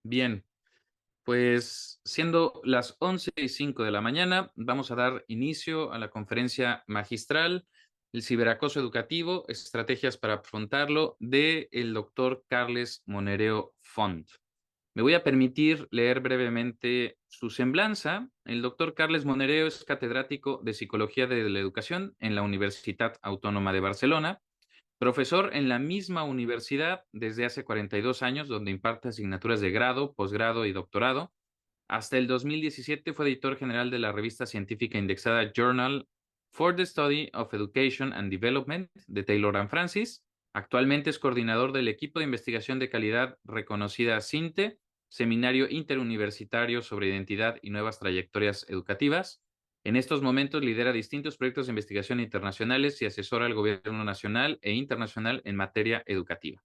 Bien, pues siendo las 11:05 de la mañana, vamos a dar inicio a la conferencia magistral, el ciberacoso educativo, estrategias para afrontarlo, de el doctor Carles Monereo Font. Me voy a permitir leer brevemente su semblanza. El doctor Carles Monereo es catedrático de Psicología de la Educación en la Universitat Autónoma de Barcelona. Profesor en la misma universidad desde hace 42 años, donde imparte asignaturas de grado, posgrado y doctorado. Hasta el 2017 fue editor general de la revista científica indexada Journal for the Study of Education and Development de Taylor and Francis. Actualmente es coordinador del equipo de investigación de calidad reconocida CINTE, Seminario Interuniversitario sobre Identidad y Nuevas Trayectorias Educativas. En estos momentos lidera distintos proyectos de investigación internacionales y asesora al gobierno nacional e internacional en materia educativa.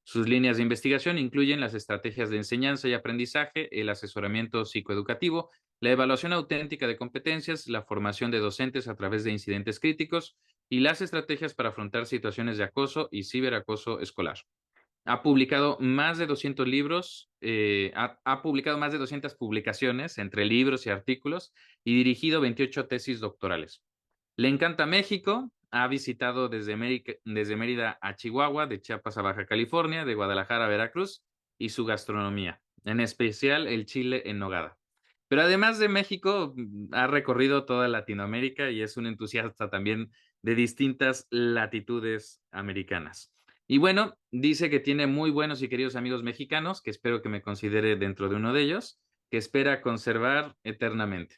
Sus líneas de investigación incluyen las estrategias de enseñanza y aprendizaje, el asesoramiento psicoeducativo, la evaluación auténtica de competencias, la formación de docentes a través de incidentes críticos y las estrategias para afrontar situaciones de acoso y ciberacoso escolar. Ha publicado más de 200 libros, ha publicado más de 200 publicaciones entre libros y artículos y dirigido 28 tesis doctorales. Le encanta México, ha visitado desde Mérida a Chihuahua, de Chiapas a Baja California, de Guadalajara a Veracruz y su gastronomía, en especial el chile en nogada. Pero además de México, ha recorrido toda Latinoamérica y es un entusiasta también de distintas latitudes americanas. Y bueno, dice que tiene muy buenos y queridos amigos mexicanos, que espero que me considere dentro de uno de ellos, que espera conservar eternamente.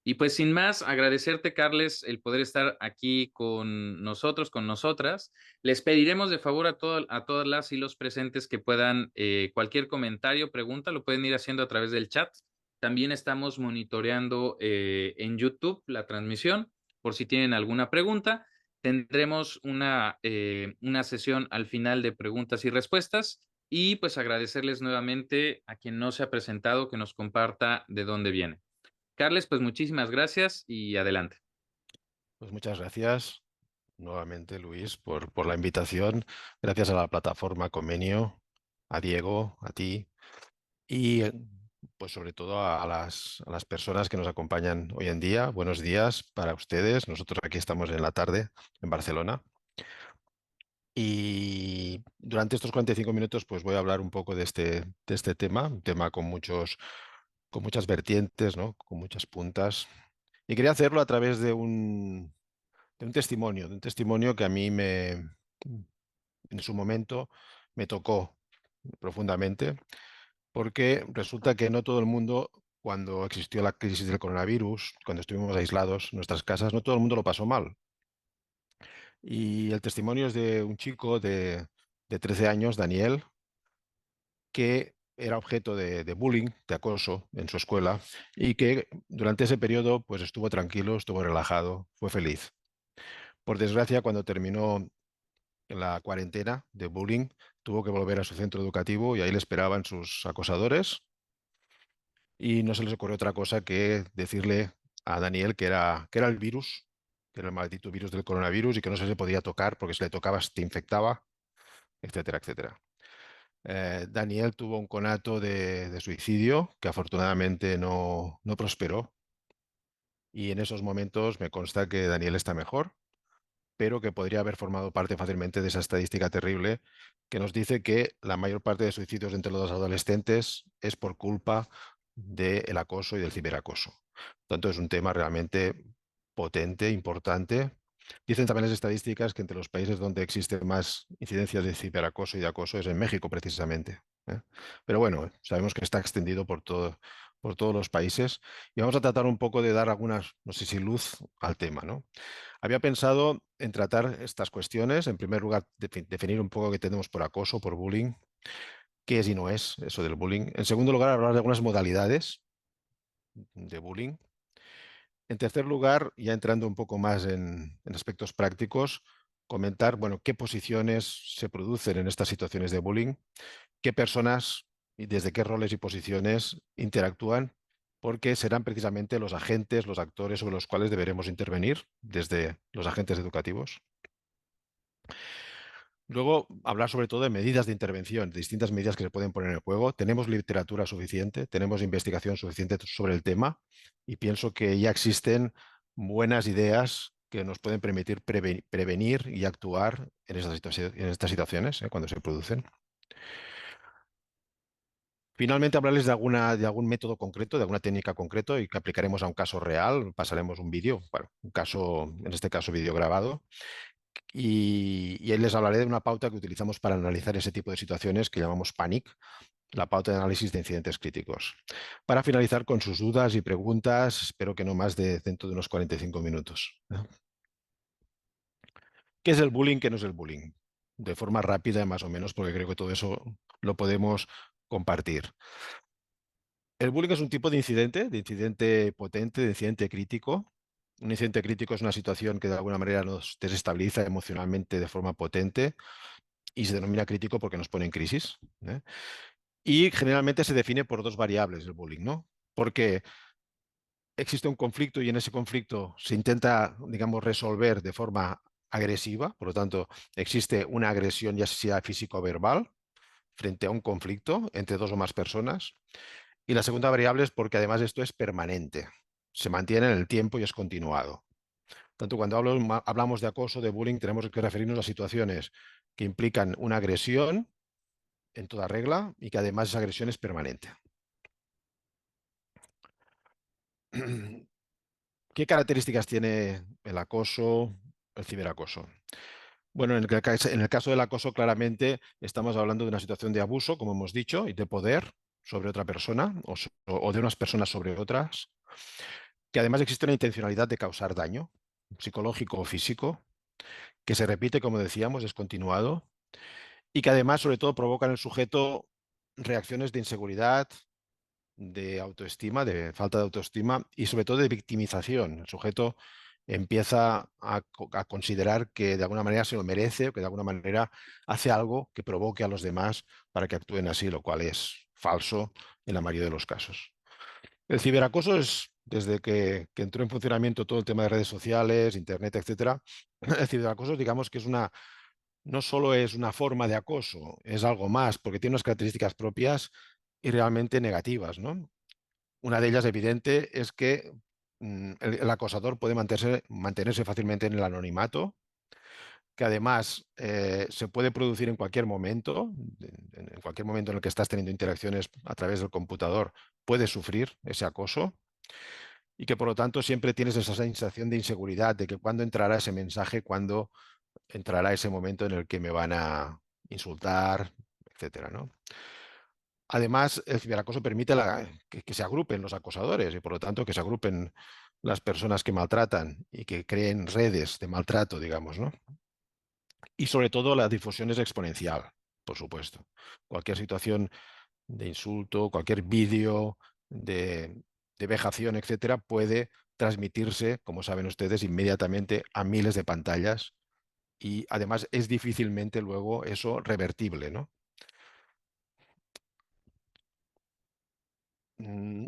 Y pues sin más, agradecerte, Carles, el poder estar aquí con nosotros, con nosotras. Les pediremos de favor a todas las y los presentes que puedan, cualquier comentario, pregunta, lo pueden ir haciendo a través del chat. También estamos monitoreando en YouTube la transmisión por si tienen alguna pregunta. Tendremos una sesión al final de preguntas y respuestas y pues agradecerles nuevamente a quien no se ha presentado que nos comparta de dónde viene. Carles, pues muchísimas gracias y adelante. Pues muchas gracias nuevamente, Luis, por la invitación. Gracias a la plataforma Convenio, a Diego, a ti y pues sobre todo a las personas que nos acompañan hoy en día. Buenos días para ustedes. Nosotros aquí estamos en la tarde en Barcelona. Y durante estos 45 minutos pues voy a hablar un poco de este tema, un tema con muchas vertientes, ¿no? Con muchas puntas. Y quería hacerlo a través de un testimonio que a mí en su momento me tocó profundamente, porque resulta que no todo el mundo, cuando existió la crisis del coronavirus, cuando estuvimos aislados en nuestras casas, no todo el mundo lo pasó mal. Y el testimonio es de un chico de 13 años, Daniel, que era objeto de bullying, de acoso en su escuela y que durante ese periodo pues estuvo tranquilo, estuvo relajado, fue feliz. Por desgracia, cuando terminó la cuarentena de bullying, tuvo que volver a su centro educativo y ahí le esperaban sus acosadores y no se les ocurrió otra cosa que decirle a Daniel que era el virus, que era el maldito virus del coronavirus y que no se le podía tocar porque si le tocabas te infectaba, etcétera, etcétera. Daniel tuvo un conato de suicidio que afortunadamente no prosperó y en esos momentos me consta que Daniel está mejor, pero que podría haber formado parte fácilmente de esa estadística terrible que nos dice que la mayor parte de suicidios entre los adolescentes es por culpa del acoso y del ciberacoso. Por tanto, es un tema realmente potente, importante. Dicen también las estadísticas que entre los países donde existe más incidencias de ciberacoso y de acoso es en México, precisamente. ¿Eh? Pero bueno, sabemos que está extendido por todos los países y vamos a tratar un poco de dar algunas, no sé si luz al tema, ¿no? Había pensado en tratar estas cuestiones. En primer lugar, definir un poco qué tenemos por acoso, por bullying, qué es y no es eso del bullying. En segundo lugar, hablar de algunas modalidades de bullying. En tercer lugar, ya entrando un poco más en aspectos prácticos, comentar, bueno, qué posiciones se producen en estas situaciones de bullying, qué personas y desde qué roles y posiciones interactúan, porque serán precisamente los agentes, los actores sobre los cuales deberemos intervenir desde los agentes educativos. Luego, hablar sobre todo de medidas de intervención, de distintas medidas que se pueden poner en el juego. Tenemos literatura suficiente, tenemos investigación suficiente sobre el tema y pienso que ya existen buenas ideas que nos pueden permitir prevenir y actuar en estas situaciones, cuando se producen. Finalmente, hablarles de algún método concreto, de alguna técnica concreto y que aplicaremos a un caso real. Pasaremos un vídeo, bueno, un caso, en este caso vídeo grabado, y ahí les hablaré de una pauta que utilizamos para analizar ese tipo de situaciones que llamamos PANIC, la pauta de análisis de incidentes críticos. Para finalizar con sus dudas y preguntas, espero que no más de dentro de unos 45 minutos. ¿Qué es el bullying? ¿Qué no es el bullying? De forma rápida, más o menos, porque creo que todo eso lo podemos compartir. El bullying es un tipo de incidente potente, de incidente crítico. Un incidente crítico es una situación que de alguna manera nos desestabiliza emocionalmente de forma potente y se denomina crítico porque nos pone en crisis, ¿eh? Y generalmente se define por dos variables el bullying, ¿no? Porque existe un conflicto y en ese conflicto se intenta, digamos, resolver de forma agresiva, por lo tanto, existe una agresión ya sea físico o verbal frente a un conflicto entre dos o más personas. Y la segunda variable es porque además esto es permanente, se mantiene en el tiempo y es continuado. Tanto cuando hablamos de acoso, de bullying, tenemos que referirnos a situaciones que implican una agresión en toda regla y que además esa agresión es permanente. ¿Qué características tiene el acoso, el ciberacoso? Bueno, en el caso del acoso, claramente estamos hablando de una situación de abuso, como hemos dicho, y de poder sobre otra persona o de unas personas sobre otras, que además existe una intencionalidad de causar daño psicológico o físico, que se repite, como decíamos, es continuado, y que además, sobre todo, provoca en el sujeto reacciones de inseguridad, de autoestima, de falta de autoestima y sobre todo de victimización. El sujeto empieza a considerar que de alguna manera se lo merece o que de alguna manera hace algo que provoque a los demás para que actúen así, lo cual es falso en la mayoría de los casos. El ciberacoso es, desde que entró en funcionamiento todo el tema de redes sociales, internet, etcétera, el ciberacoso digamos que es no solo es una forma de acoso, es algo más, porque tiene unas características propias y realmente negativas, ¿no? Una de ellas evidente es que el acosador puede mantenerse fácilmente en el anonimato, que además se puede producir en cualquier momento, en cualquier momento en el que estás teniendo interacciones a través del computador, puedes sufrir ese acoso y que por lo tanto siempre tienes esa sensación de inseguridad, de que cuándo entrará ese mensaje, cuándo entrará ese momento en el que me van a insultar, etcétera, ¿no? Además, el ciberacoso permite que se agrupen los acosadores y por lo tanto que se agrupen las personas que maltratan y que creen redes de maltrato, digamos, ¿no? Y sobre todo la difusión es exponencial, por supuesto. Cualquier situación de insulto, cualquier vídeo de vejación, etcétera, puede transmitirse, como saben ustedes, inmediatamente a miles de pantallas y además es difícilmente luego eso revertible, ¿no?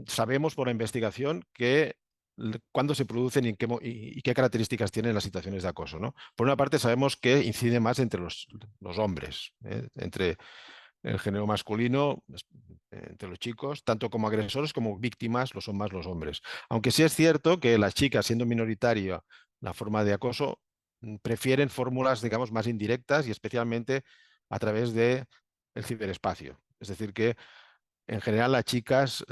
Sabemos por la investigación que cuándo se producen y qué características tienen las situaciones de acoso, ¿no? Por una parte, sabemos que incide más entre los hombres, entre el género masculino, entre los chicos, tanto como agresores como víctimas, lo son más los hombres. Aunque sí es cierto que las chicas, siendo minoritaria la forma de acoso, prefieren fórmulas, digamos, más indirectas y especialmente a través de el ciberespacio. Es decir, que en general, las chicas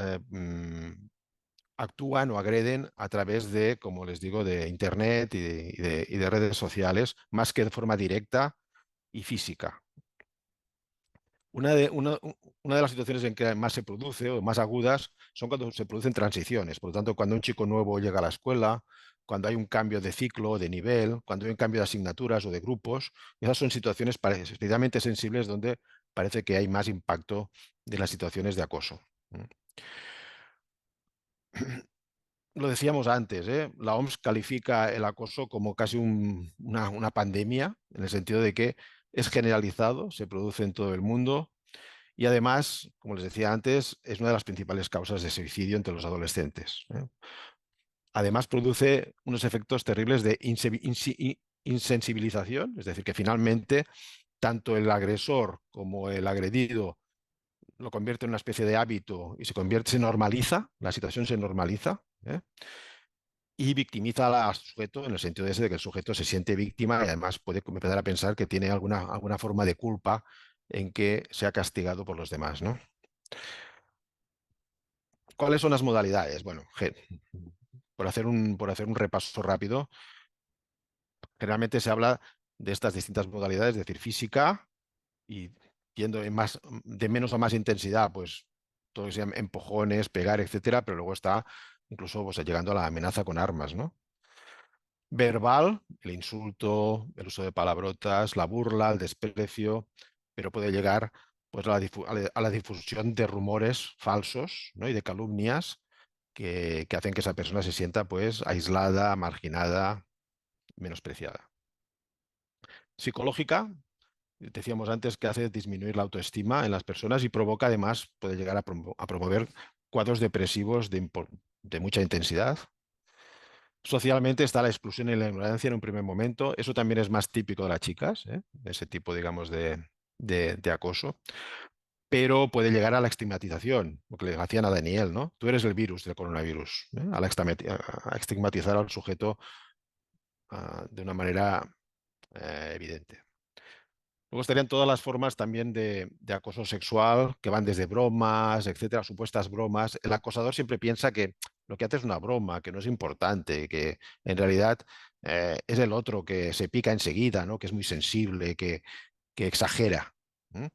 actúan o agreden a través de, como les digo, de Internet y de redes sociales, más que de forma directa y física. Una de las situaciones en que más se produce o más agudas son cuando se producen transiciones. Por lo tanto, cuando un chico nuevo llega a la escuela, cuando hay un cambio de ciclo, de nivel, cuando hay un cambio de asignaturas o de grupos, esas son situaciones especialmente sensibles donde parece que hay más impacto de las situaciones de acoso. Lo decíamos antes, ¿eh? La OMS califica el acoso como casi una pandemia, en el sentido de que es generalizado, se produce en todo el mundo y además, como les decía antes, es una de las principales causas de suicidio entre los adolescentes, ¿eh? Además, produce unos efectos terribles de insensibilización, es decir, que finalmente tanto el agresor como el agredido lo convierte en una especie de hábito y se normaliza, la situación se normaliza, ¿eh? Y victimiza al sujeto en el sentido ese de que el sujeto se siente víctima y además puede empezar a pensar que tiene alguna forma de culpa en que sea castigado por los demás, ¿no? ¿Cuáles son las modalidades? Bueno, por hacer un repaso rápido, generalmente se habla de estas distintas modalidades, es decir, física y yendo de menos a más intensidad, pues todo que sean empujones, pegar, etcétera, pero luego está incluso pues, llegando a la amenaza con armas, ¿no? Verbal, el insulto, el uso de palabrotas, la burla, el desprecio, pero puede llegar pues, a la difusión de rumores falsos, ¿no? Y de calumnias que hacen que esa persona se sienta pues, aislada, marginada, menospreciada. Psicológica, decíamos antes que hace disminuir la autoestima en las personas y provoca además, puede llegar a promover cuadros depresivos de mucha intensidad. Socialmente está la exclusión y la ignorancia en un primer momento. Eso también es más típico de las chicas, ¿eh? Ese tipo, digamos, de acoso. Pero puede llegar a la estigmatización, lo que le hacían a Daniel, ¿no? Tú eres el virus del coronavirus, ¿eh? A estigmatizar al sujeto de una manera evidente. Luego estarían todas las formas también de acoso sexual, que van desde bromas, etcétera, supuestas bromas. El acosador siempre piensa que lo que hace es una broma, que no es importante, que en realidad es el otro que se pica enseguida, ¿no? Que es muy sensible, que exagera. ¿M?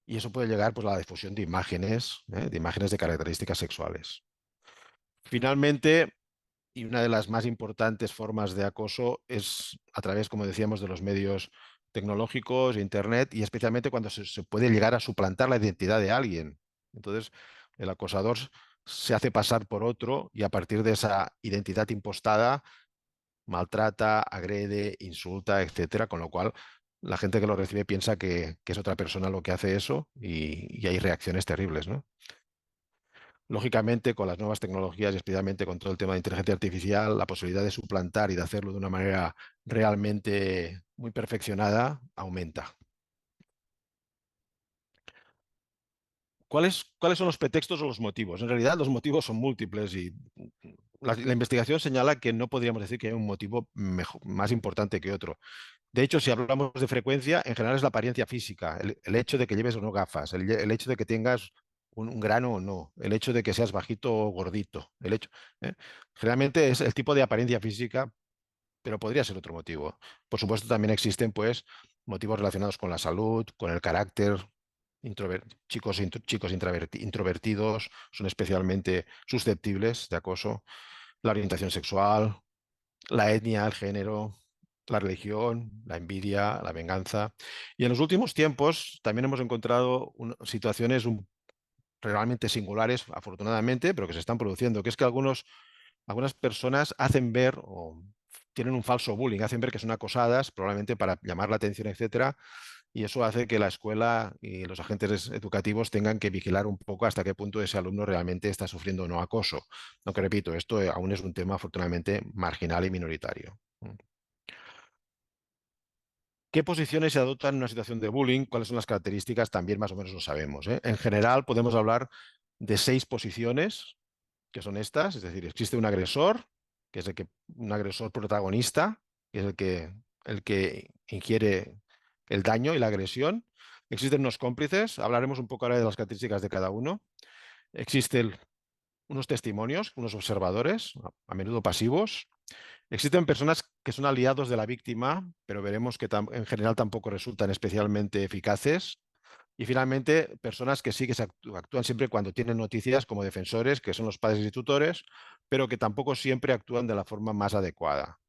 Y eso puede llegar pues, a la difusión de imágenes de características sexuales. Finalmente, y una de las más importantes formas de acoso es a través, como decíamos, de los medios tecnológicos, Internet, y especialmente cuando se puede llegar a suplantar la identidad de alguien. Entonces, el acosador se hace pasar por otro y a partir de esa identidad impostada maltrata, agrede, insulta, etcétera, con lo cual la gente que lo recibe piensa que es otra persona lo que hace eso y hay reacciones terribles, ¿no? Lógicamente, con las nuevas tecnologías y especialmente con todo el tema de inteligencia artificial, la posibilidad de suplantar y de hacerlo de una manera realmente muy perfeccionada aumenta. ¿Cuáles son los pretextos o los motivos? En realidad, los motivos son múltiples y la investigación señala que no podríamos decir que hay un motivo más importante que otro. De hecho, si hablamos de frecuencia, en general es la apariencia física, el hecho de que lleves o no gafas, el hecho de que tengas un grano o no, el hecho de que seas bajito o gordito, ¿eh? Generalmente es el tipo de apariencia física, pero podría ser otro motivo. Por supuesto, también existen pues motivos relacionados con la salud, con el carácter. Chicos introvertidos son especialmente susceptibles de acoso, la orientación sexual, la etnia, el género, la religión, la envidia, la venganza. Y en los últimos tiempos también hemos encontrado situaciones realmente singulares, afortunadamente, pero que se están produciendo, que es que algunas personas hacen ver o tienen un falso bullying, hacen ver que son acosadas, probablemente para llamar la atención, etcétera, y eso hace que la escuela y los agentes educativos tengan que vigilar un poco hasta qué punto ese alumno realmente está sufriendo o no acoso. Aunque repito, esto aún es un tema afortunadamente marginal y minoritario. ¿Qué posiciones se adoptan en una situación de bullying? ¿Cuáles son las características? También más o menos lo sabemos, ¿eh? En general podemos hablar de 6 posiciones, que son estas, es decir, existe un agresor, que es un agresor protagonista, que es el que ingiere el daño y la agresión. Existen unos cómplices, hablaremos un poco ahora de las características de cada uno. Existen unos testimonios, unos observadores, a menudo pasivos. Existen personas que son aliados de la víctima, pero veremos que en general tampoco resultan especialmente eficaces. Y finalmente, personas que sí que actúan siempre cuando tienen noticias como defensores, que son los padres y tutores, pero que tampoco siempre actúan de la forma más adecuada.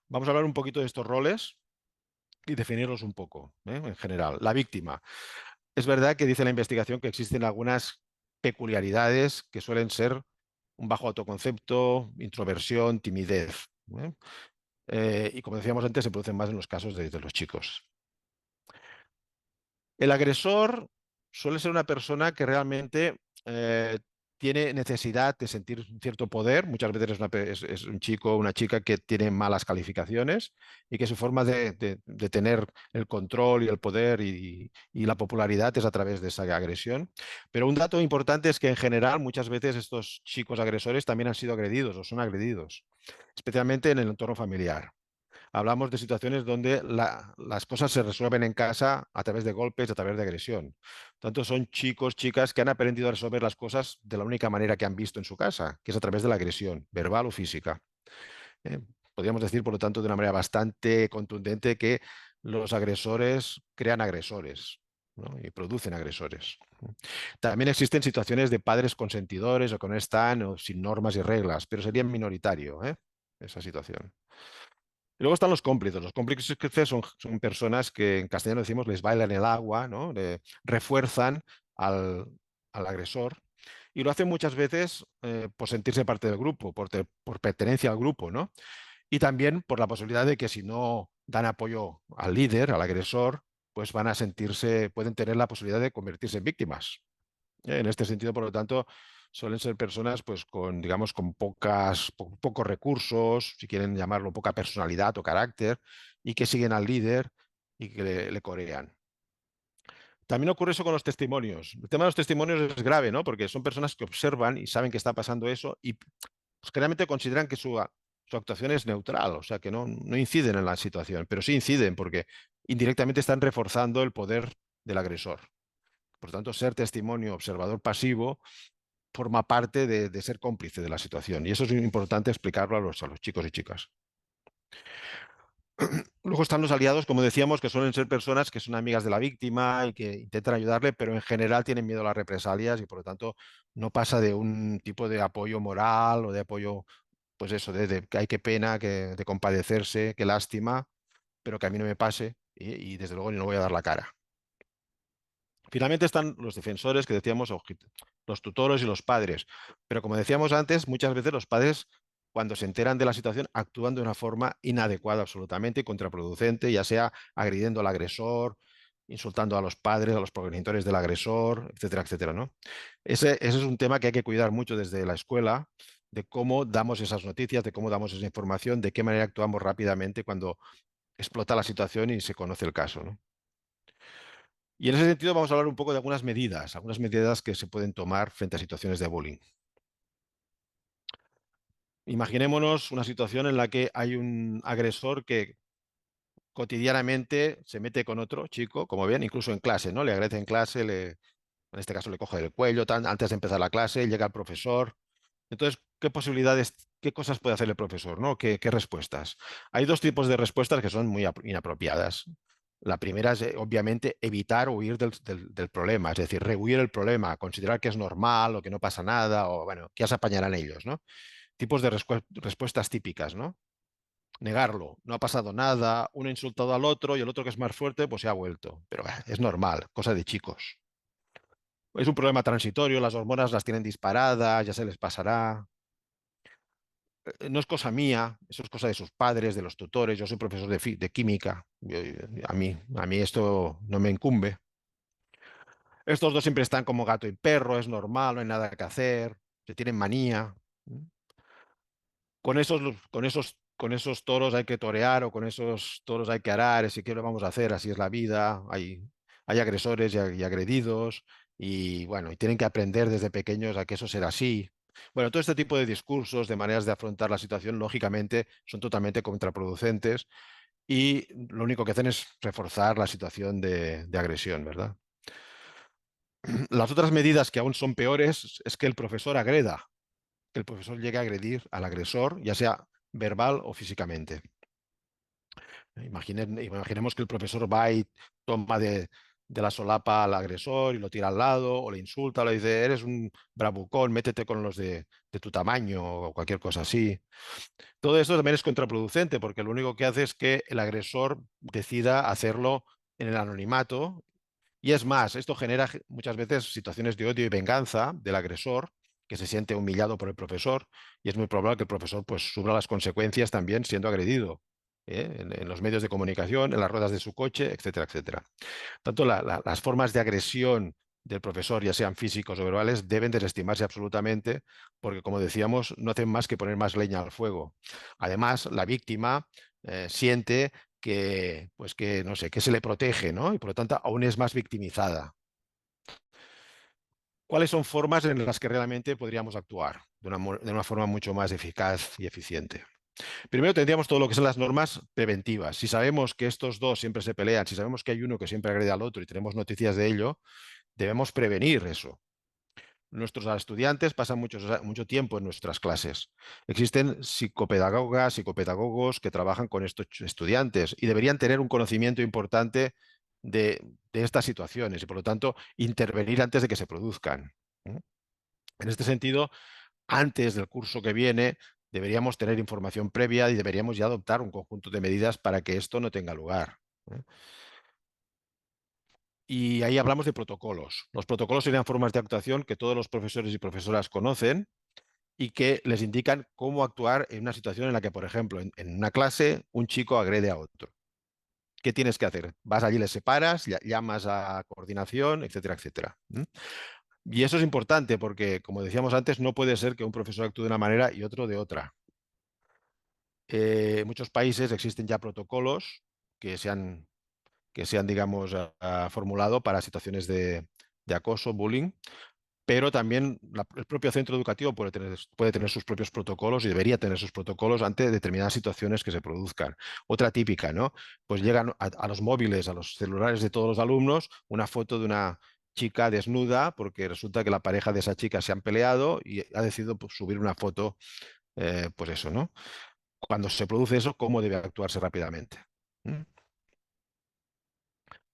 Vamos a hablar un poquito de estos roles y definirlos un poco, ¿eh? En general. La víctima. Es verdad que dice la investigación que existen algunas peculiaridades que suelen ser un bajo autoconcepto, introversión, timidez, ¿eh? Y como decíamos antes, se producen más en los casos de los chicos. El agresor suele ser una persona que realmente tiene necesidad de sentir un cierto poder. Muchas veces es un chico o una chica que tiene malas calificaciones y que su forma de tener el control y el poder y la popularidad es a través de esa agresión. Pero un dato importante es que en general muchas veces estos chicos agresores también han sido agredidos o son agredidos, especialmente en el entorno familiar. Hablamos de situaciones donde las cosas se resuelven en casa a través de golpes, a través de agresión. Tanto son chicos, chicas que han aprendido a resolver las cosas de la única manera que han visto en su casa, que es a través de la agresión, verbal o física. ¿Eh? Podríamos decir, por lo tanto, de una manera bastante contundente que los agresores crean agresores, ¿no? Y producen agresores. También existen situaciones de padres consentidores o que no están o sin normas y reglas, pero sería minoritario, esa situación. Y luego están los cómplices. Los cómplices son personas que en castellano decimos les bailan el agua, ¿no? Refuerzan al agresor y lo hacen muchas veces por sentirse parte del grupo, por pertenencia al grupo, ¿no? Y también por la posibilidad de que si no dan apoyo al líder, al agresor, pues van a sentirse, pueden tener la posibilidad de convertirse en víctimas. En este sentido, por lo tanto, suelen ser personas pues con, digamos, con pocos recursos, si quieren llamarlo, poca personalidad o carácter, y que siguen al líder y que le corean. También ocurre eso con los testimonios. El tema de los testimonios es grave, ¿no? Porque son personas que observan y saben que está pasando eso y pues, generalmente consideran que su actuación es neutral, o sea, que no inciden en la situación, pero sí inciden porque indirectamente están reforzando el poder del agresor. Por tanto, ser testimonio, observador pasivo, forma parte de ser cómplice de la situación. Y eso es importante explicarlo a los chicos y chicas. Luego están los aliados, como decíamos, que suelen ser personas que son amigas de la víctima y que intentan ayudarle, pero en general tienen miedo a las represalias y por lo tanto no pasa de un tipo de apoyo moral o de apoyo, pues eso, de que hay que pena, de compadecerse, qué lástima, pero que a mí no me pase y desde luego no voy a dar la cara. Finalmente están los defensores que decíamos, los tutores y los padres. Pero como decíamos antes, muchas veces los padres, cuando se enteran de la situación, actúan de una forma inadecuada absolutamente y contraproducente, ya sea agrediendo al agresor, insultando a los padres, a los progenitores del agresor, etcétera, etcétera, ¿no? Ese es un tema que hay que cuidar mucho desde la escuela, de cómo damos esas noticias, de cómo damos esa información, de qué manera actuamos rápidamente cuando explota la situación y se conoce el caso, ¿no? Y en ese sentido vamos a hablar un poco de algunas medidas que se pueden tomar frente a situaciones de bullying. Imaginémonos una situación en la que hay un agresor que cotidianamente se mete con otro chico, como ven, incluso en clase, ¿no? Le agrede en clase, en este caso le coge del cuello, antes de empezar la clase, llega el profesor. Entonces, ¿qué posibilidades, qué cosas puede hacer el profesor, ¿no? ¿Qué respuestas? Hay dos tipos de respuestas que son muy inapropiadas. La primera es, obviamente, evitar o huir del problema, es decir, rehuir el problema, considerar que es normal o que no pasa nada, o bueno, que ya se apañarán ellos, ¿no? Tipos de respuestas típicas, ¿no? Negarlo, no ha pasado nada, uno ha insultado al otro y el otro que es más fuerte, pues se ha vuelto. Pero es normal, cosa de chicos. Es un problema transitorio, las hormonas las tienen disparadas, ya se les pasará. No es cosa mía, eso es cosa de sus padres, de los tutores. Yo soy profesor de química. A mí esto no me incumbe. Estos dos siempre están como gato y perro, es normal, no hay nada que hacer, se tienen manía. Con esos toros hay que torear o con esos toros hay que arar, así que lo vamos a hacer, así es la vida. Hay agresores y agredidos y bueno, y tienen que aprender desde pequeños a que eso será así. Bueno, todo este tipo de discursos, de maneras de afrontar la situación, lógicamente son totalmente contraproducentes y lo único que hacen es reforzar la situación de agresión, ¿verdad? Las otras medidas que aún son peores es que el profesor agreda, que el profesor llegue a agredir al agresor, ya sea verbal o físicamente. Imaginemos que el profesor va y toma de la solapa al agresor y lo tira al lado, o le insulta, o le dice, eres un bravucón, métete con los de tu tamaño, o cualquier cosa así. Todo esto también es contraproducente, porque lo único que hace es que el agresor decida hacerlo en el anonimato. Y es más, esto genera muchas veces situaciones de odio y venganza del agresor, que se siente humillado por el profesor, y es muy probable que el profesor pues sufra las consecuencias también siendo agredido, en los medios de comunicación, en las ruedas de su coche, etcétera, etcétera. Tanto las formas de agresión del profesor, ya sean físicos o verbales, deben desestimarse absolutamente porque, como decíamos, no hacen más que poner más leña al fuego. Además, la víctima siente que, pues que, no sé, que se le protege, ¿no? Y por lo tanto aún es más victimizada. ¿Cuáles son formas en las que realmente podríamos actuar de una forma mucho más eficaz y eficiente? Primero tendríamos todo lo que son las normas preventivas. Si sabemos que estos dos siempre se pelean, si sabemos que hay uno que siempre agrede al otro y tenemos noticias de ello, debemos prevenir eso. Nuestros estudiantes pasan mucho tiempo en nuestras clases. Existen psicopedagogas, psicopedagogos que trabajan con estos estudiantes y deberían tener un conocimiento importante de estas situaciones y, por lo tanto, intervenir antes de que se produzcan. ¿Mm? En este sentido, antes del curso que viene, deberíamos tener información previa y deberíamos ya adoptar un conjunto de medidas para que esto no tenga lugar. ¿Eh? Y ahí hablamos de protocolos. Los protocolos serían formas de actuación que todos los profesores y profesoras conocen y que les indican cómo actuar en una situación en la que, por ejemplo, en una clase un chico agrede a otro. ¿Qué tienes que hacer? Vas allí, les separas, llamas a coordinación, etcétera, etcétera. ¿Mm? Y eso es importante porque, como decíamos antes, no puede ser que un profesor actúe de una manera y otro de otra. En muchos países existen ya protocolos que se han, digamos, formulado para situaciones de acoso, bullying, pero también el propio centro educativo puede tener sus propios protocolos y debería tener sus protocolos ante determinadas situaciones que se produzcan. Otra típica, ¿no? Pues llegan a los móviles, a los celulares de todos los alumnos, una foto de una chica desnuda, porque resulta que la pareja de esa chica se han peleado y ha decidido, pues, subir una foto, pues eso, ¿no? Cuando se produce eso, ¿cómo debe actuarse rápidamente? ¿Mm?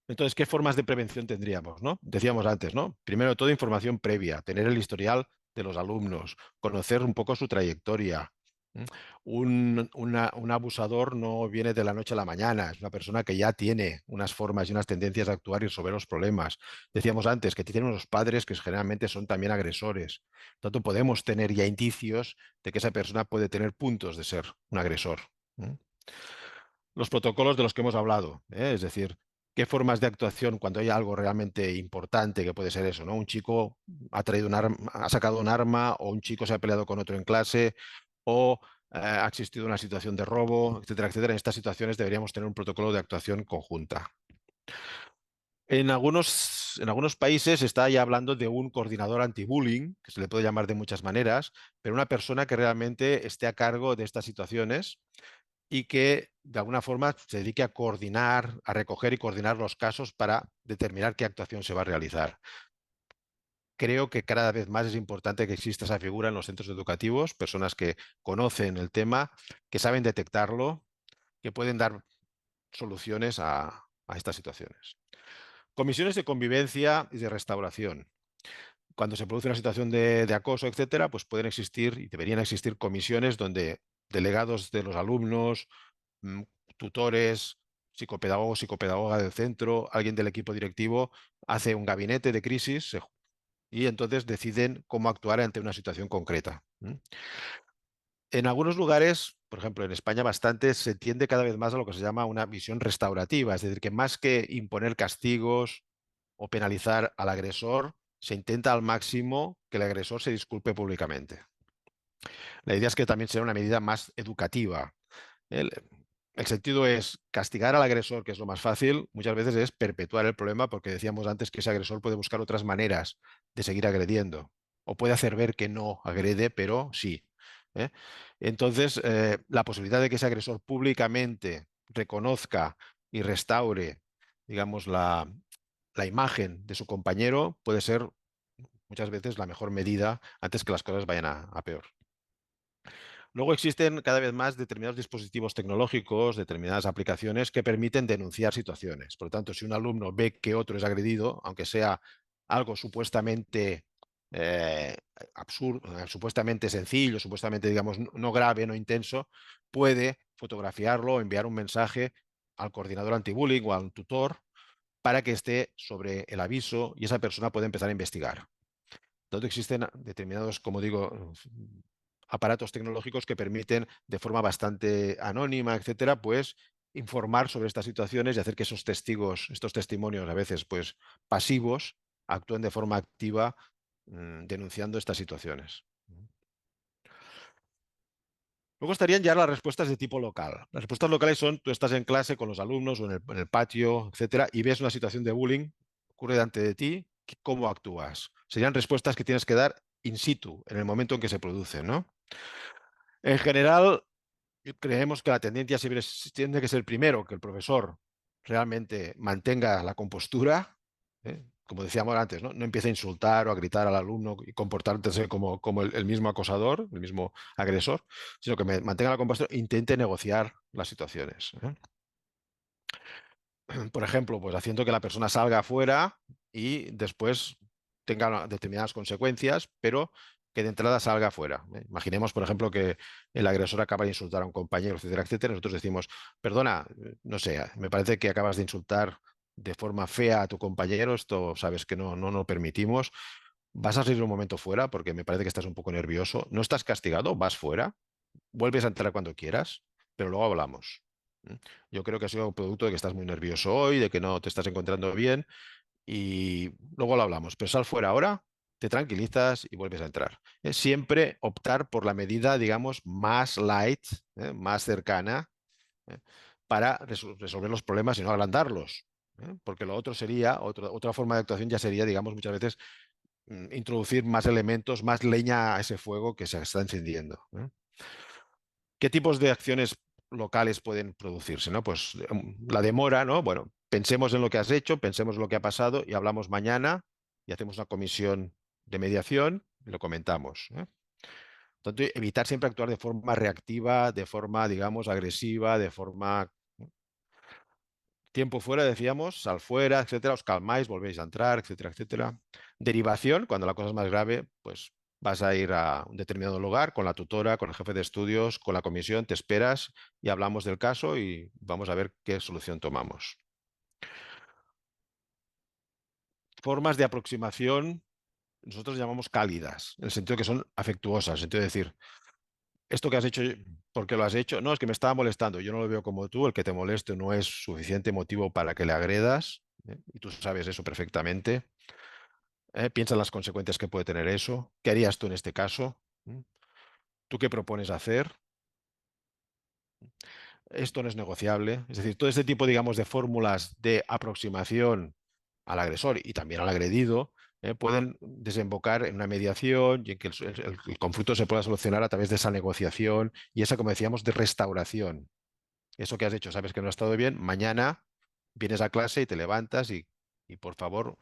Entonces, ¿qué formas de prevención tendríamos, no? Decíamos antes, ¿no? Primero de todo, información previa, tener el historial de los alumnos, conocer un poco su trayectoria. ¿Mm? Un abusador no viene de la noche a la mañana, es una persona que ya tiene unas formas y unas tendencias de actuar y resolver los problemas. Decíamos antes que tienen unos padres que generalmente son también agresores. Por tanto, podemos tener ya indicios de que esa persona puede tener puntos de ser un agresor. ¿Mm? Los protocolos de los que hemos hablado, ¿eh? Es decir, qué formas de actuación cuando hay algo realmente importante, que puede ser eso, ¿no? Un chico ha traído ha sacado un arma, o un chico se ha peleado con otro en clase, o ha existido una situación de robo, etcétera, etcétera. En estas situaciones deberíamos tener un protocolo de actuación conjunta. En algunos países se está ya hablando de un coordinador anti-bullying, que se le puede llamar de muchas maneras, pero una persona que realmente esté a cargo de estas situaciones y que de alguna forma se dedique a coordinar, a recoger y coordinar los casos para determinar qué actuación se va a realizar. Creo que cada vez más es importante que exista esa figura en los centros educativos, personas que conocen el tema, que saben detectarlo, que pueden dar soluciones a estas situaciones. Comisiones de convivencia y de restauración. Cuando se produce una situación de acoso, etcétera, pues pueden existir y deberían existir comisiones donde delegados de los alumnos, mm, tutores, psicopedagogos, psicopedagoga del centro, alguien del equipo directivo, hace un gabinete de crisis y entonces deciden cómo actuar ante una situación concreta. En algunos lugares, por ejemplo en España bastante, se tiende cada vez más a lo que se llama una visión restaurativa, es decir, que más que imponer castigos o penalizar al agresor, se intenta al máximo que el agresor se disculpe públicamente. La idea es que también sea una medida más educativa. El, el sentido es castigar al agresor, que es lo más fácil, muchas veces es perpetuar el problema porque decíamos antes que ese agresor puede buscar otras maneras de seguir agrediendo o puede hacer ver que no agrede, pero sí. ¿Eh? Entonces, la posibilidad de que ese agresor públicamente reconozca y restaure, digamos, la imagen de su compañero puede ser muchas veces la mejor medida antes que las cosas vayan a peor. Luego existen cada vez más determinados dispositivos tecnológicos, determinadas aplicaciones que permiten denunciar situaciones. Por lo tanto, si un alumno ve que otro es agredido, aunque sea algo supuestamente absurdo, supuestamente sencillo, supuestamente, digamos, no grave, no intenso, puede fotografiarlo o enviar un mensaje al coordinador antibullying o al tutor para que esté sobre el aviso y esa persona puede empezar a investigar. Tanto existen determinados, como digo, aparatos tecnológicos que permiten de forma bastante anónima, etcétera, pues informar sobre estas situaciones y hacer que esos testigos, estos testimonios a veces pues pasivos, actúen de forma activa denunciando estas situaciones. Luego estarían ya las respuestas de tipo local. Las respuestas locales son, tú estás en clase con los alumnos o en el patio, etcétera, y ves una situación de bullying, ocurre delante de ti, ¿cómo actúas? Serían respuestas que tienes que dar in situ, en el momento en que se producen, ¿no? En general, creemos que la tendencia siempre tiene que ser primero que el profesor realmente mantenga la compostura, ¿eh? Como decíamos antes, ¿no? No empiece a insultar o a gritar al alumno y comportarse como el mismo acosador, el mismo agresor, sino que mantenga la compostura e intente negociar las situaciones, ¿eh? Por ejemplo, pues haciendo que la persona salga afuera y después tenga determinadas consecuencias, pero que de entrada salga afuera, ¿eh? Imaginemos, por ejemplo, que el agresor acaba de insultar a un compañero, etcétera, etcétera. Nosotros decimos, perdona, no sé, me parece que acabas de insultar de forma fea a tu compañero, esto sabes que no lo permitimos. Vas a salir un momento fuera porque me parece que estás un poco nervioso. No estás castigado, vas fuera, vuelves a entrar cuando quieras, pero luego hablamos. ¿Mm? Yo creo que ha sido un producto de que estás muy nervioso hoy, de que no te estás encontrando bien y luego lo hablamos. Pero sal fuera ahora, te tranquilizas y vuelves a entrar. Es siempre optar por la medida, digamos, más light, más cercana, ¿eh? Para resolver los problemas y no agrandarlos. Porque lo otro sería, otra forma de actuación ya sería, digamos, muchas veces introducir más elementos, más leña a ese fuego que se está encendiendo, ¿eh? ¿Qué tipos de acciones locales pueden producirse, ¿no? Pues la demora, ¿no? Bueno, pensemos en lo que has hecho, pensemos en lo que ha pasado y hablamos mañana y hacemos una comisión de mediación y lo comentamos, ¿eh? Por tanto, evitar siempre actuar de forma reactiva, de forma, digamos, agresiva, de forma tiempo fuera, decíamos, sal fuera, etcétera, os calmáis, volvéis a entrar, etcétera, etcétera. Derivación, cuando la cosa es más grave, pues vas a ir a un determinado lugar con la tutora, con el jefe de estudios, con la comisión, te esperas y hablamos del caso y vamos a ver qué solución tomamos. Formas de aproximación, nosotros llamamos cálidas, en el sentido que son afectuosas, en el sentido de decir, esto que has hecho, ¿por qué lo has hecho? No, es que me estaba molestando, yo no lo veo como tú, el que te moleste no es suficiente motivo para que le agredas, ¿eh? Y tú sabes eso perfectamente. Piensa en las consecuencias que puede tener eso. ¿Qué harías tú en este caso? ¿Mm? ¿Tú qué propones hacer? Esto no es negociable. Es decir, todo este tipo, digamos, de fórmulas de aproximación al agresor y también al agredido, pueden desembocar en una mediación y en que el conflicto se pueda solucionar a través de esa negociación y esa, como decíamos, de restauración. Eso que has hecho, sabes que no ha estado bien, mañana vienes a clase y te levantas y por favor,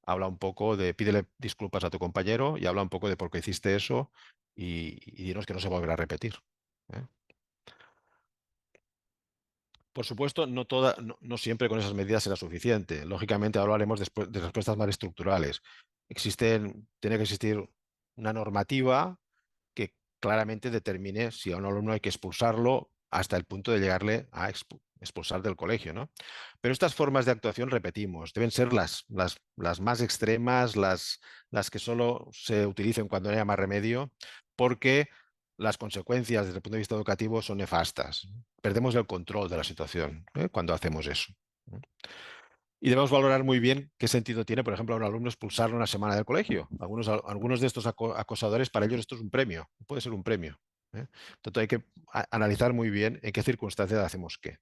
habla un poco pídele disculpas a tu compañero y habla un poco de por qué hiciste eso y dinos que no se volverá a repetir, ¿eh? Por supuesto, no siempre con esas medidas será suficiente. Lógicamente, ahora hablaremos después de respuestas más estructurales. Tiene que existir una normativa que claramente determine si a un alumno hay que expulsarlo hasta el punto de llegarle a expulsar del colegio, ¿no? Pero estas formas de actuación, repetimos, deben ser las más extremas, las que solo se utilicen cuando no haya más remedio, porque las consecuencias desde el punto de vista educativo son nefastas. Perdemos el control de la situación, cuando hacemos eso. Y debemos valorar muy bien qué sentido tiene, por ejemplo, a un alumno expulsarlo una semana del colegio. Algunos de estos acosadores, para ellos esto es un premio, puede ser un premio, ¿eh? Entonces hay que analizar muy bien en qué circunstancias hacemos qué.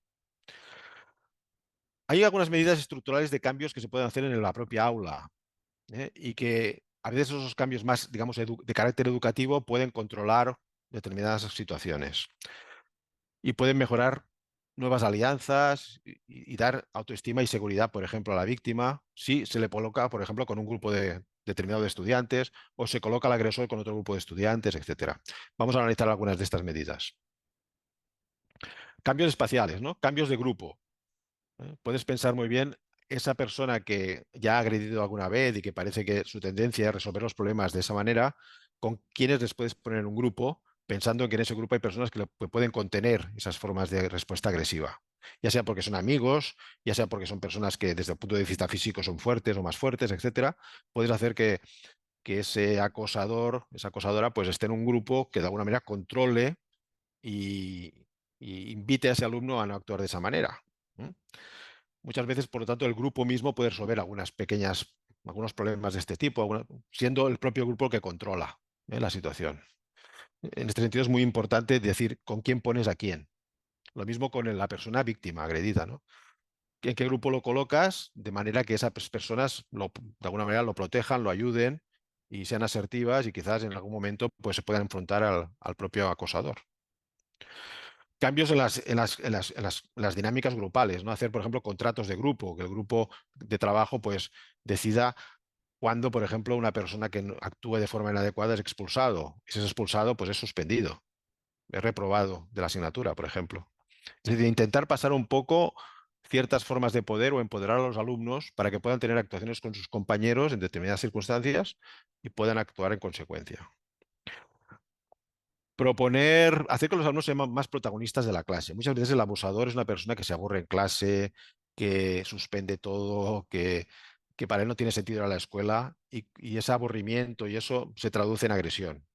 Hay algunas medidas estructurales de cambios que se pueden hacer en la propia aula, y que a veces esos cambios más, digamos, de carácter educativo pueden controlar determinadas situaciones y pueden mejorar nuevas alianzas y dar autoestima y seguridad, por ejemplo, a la víctima, si se le coloca, por ejemplo, con un grupo determinado de estudiantes o se coloca al agresor con otro grupo de estudiantes, etcétera. Vamos a analizar algunas de estas medidas. Cambios espaciales, ¿no? Cambios de grupo. Puedes pensar muy bien esa persona que ya ha agredido alguna vez y que parece que su tendencia es resolver los problemas de esa manera, con quienes les puedes poner en un grupo, pensando en que en ese grupo hay personas que pueden contener esas formas de respuesta agresiva. Ya sea porque son amigos, ya sea porque son personas que desde el punto de vista físico son fuertes o más fuertes, etcétera. Puedes hacer que ese acosador, esa acosadora, pues esté en un grupo que de alguna manera controle y, y invite a ese alumno a no actuar de esa manera. ¿Mm? Muchas veces, por lo tanto, el grupo mismo puede resolver algunas pequeñas algunos problemas de este tipo, siendo el propio grupo el que controla la situación. En este sentido es muy importante decir con quién pones a quién. Lo mismo con la persona víctima, agredida, ¿no? ¿En qué grupo lo colocas de manera que esas personas de alguna manera lo protejan, lo ayuden y sean asertivas y quizás en algún momento pues, se puedan enfrentar al propio acosador? Cambios en las dinámicas grupales, ¿no? Hacer, por ejemplo, contratos de grupo, que el grupo de trabajo pues decida cuándo, por ejemplo, una persona que actúe de forma inadecuada es expulsado. Y si es expulsado, pues es suspendido, es reprobado de la asignatura, por ejemplo. Es decir, intentar pasar un poco ciertas formas de poder o empoderar a los alumnos para que puedan tener actuaciones con sus compañeros en determinadas circunstancias y puedan actuar en consecuencia. Proponer, hacer que los alumnos sean más protagonistas de la clase. Muchas veces el abusador es una persona que se aburre en clase, que suspende todo, que para él no tiene sentido ir a la escuela y ese aburrimiento y eso se traduce en agresión.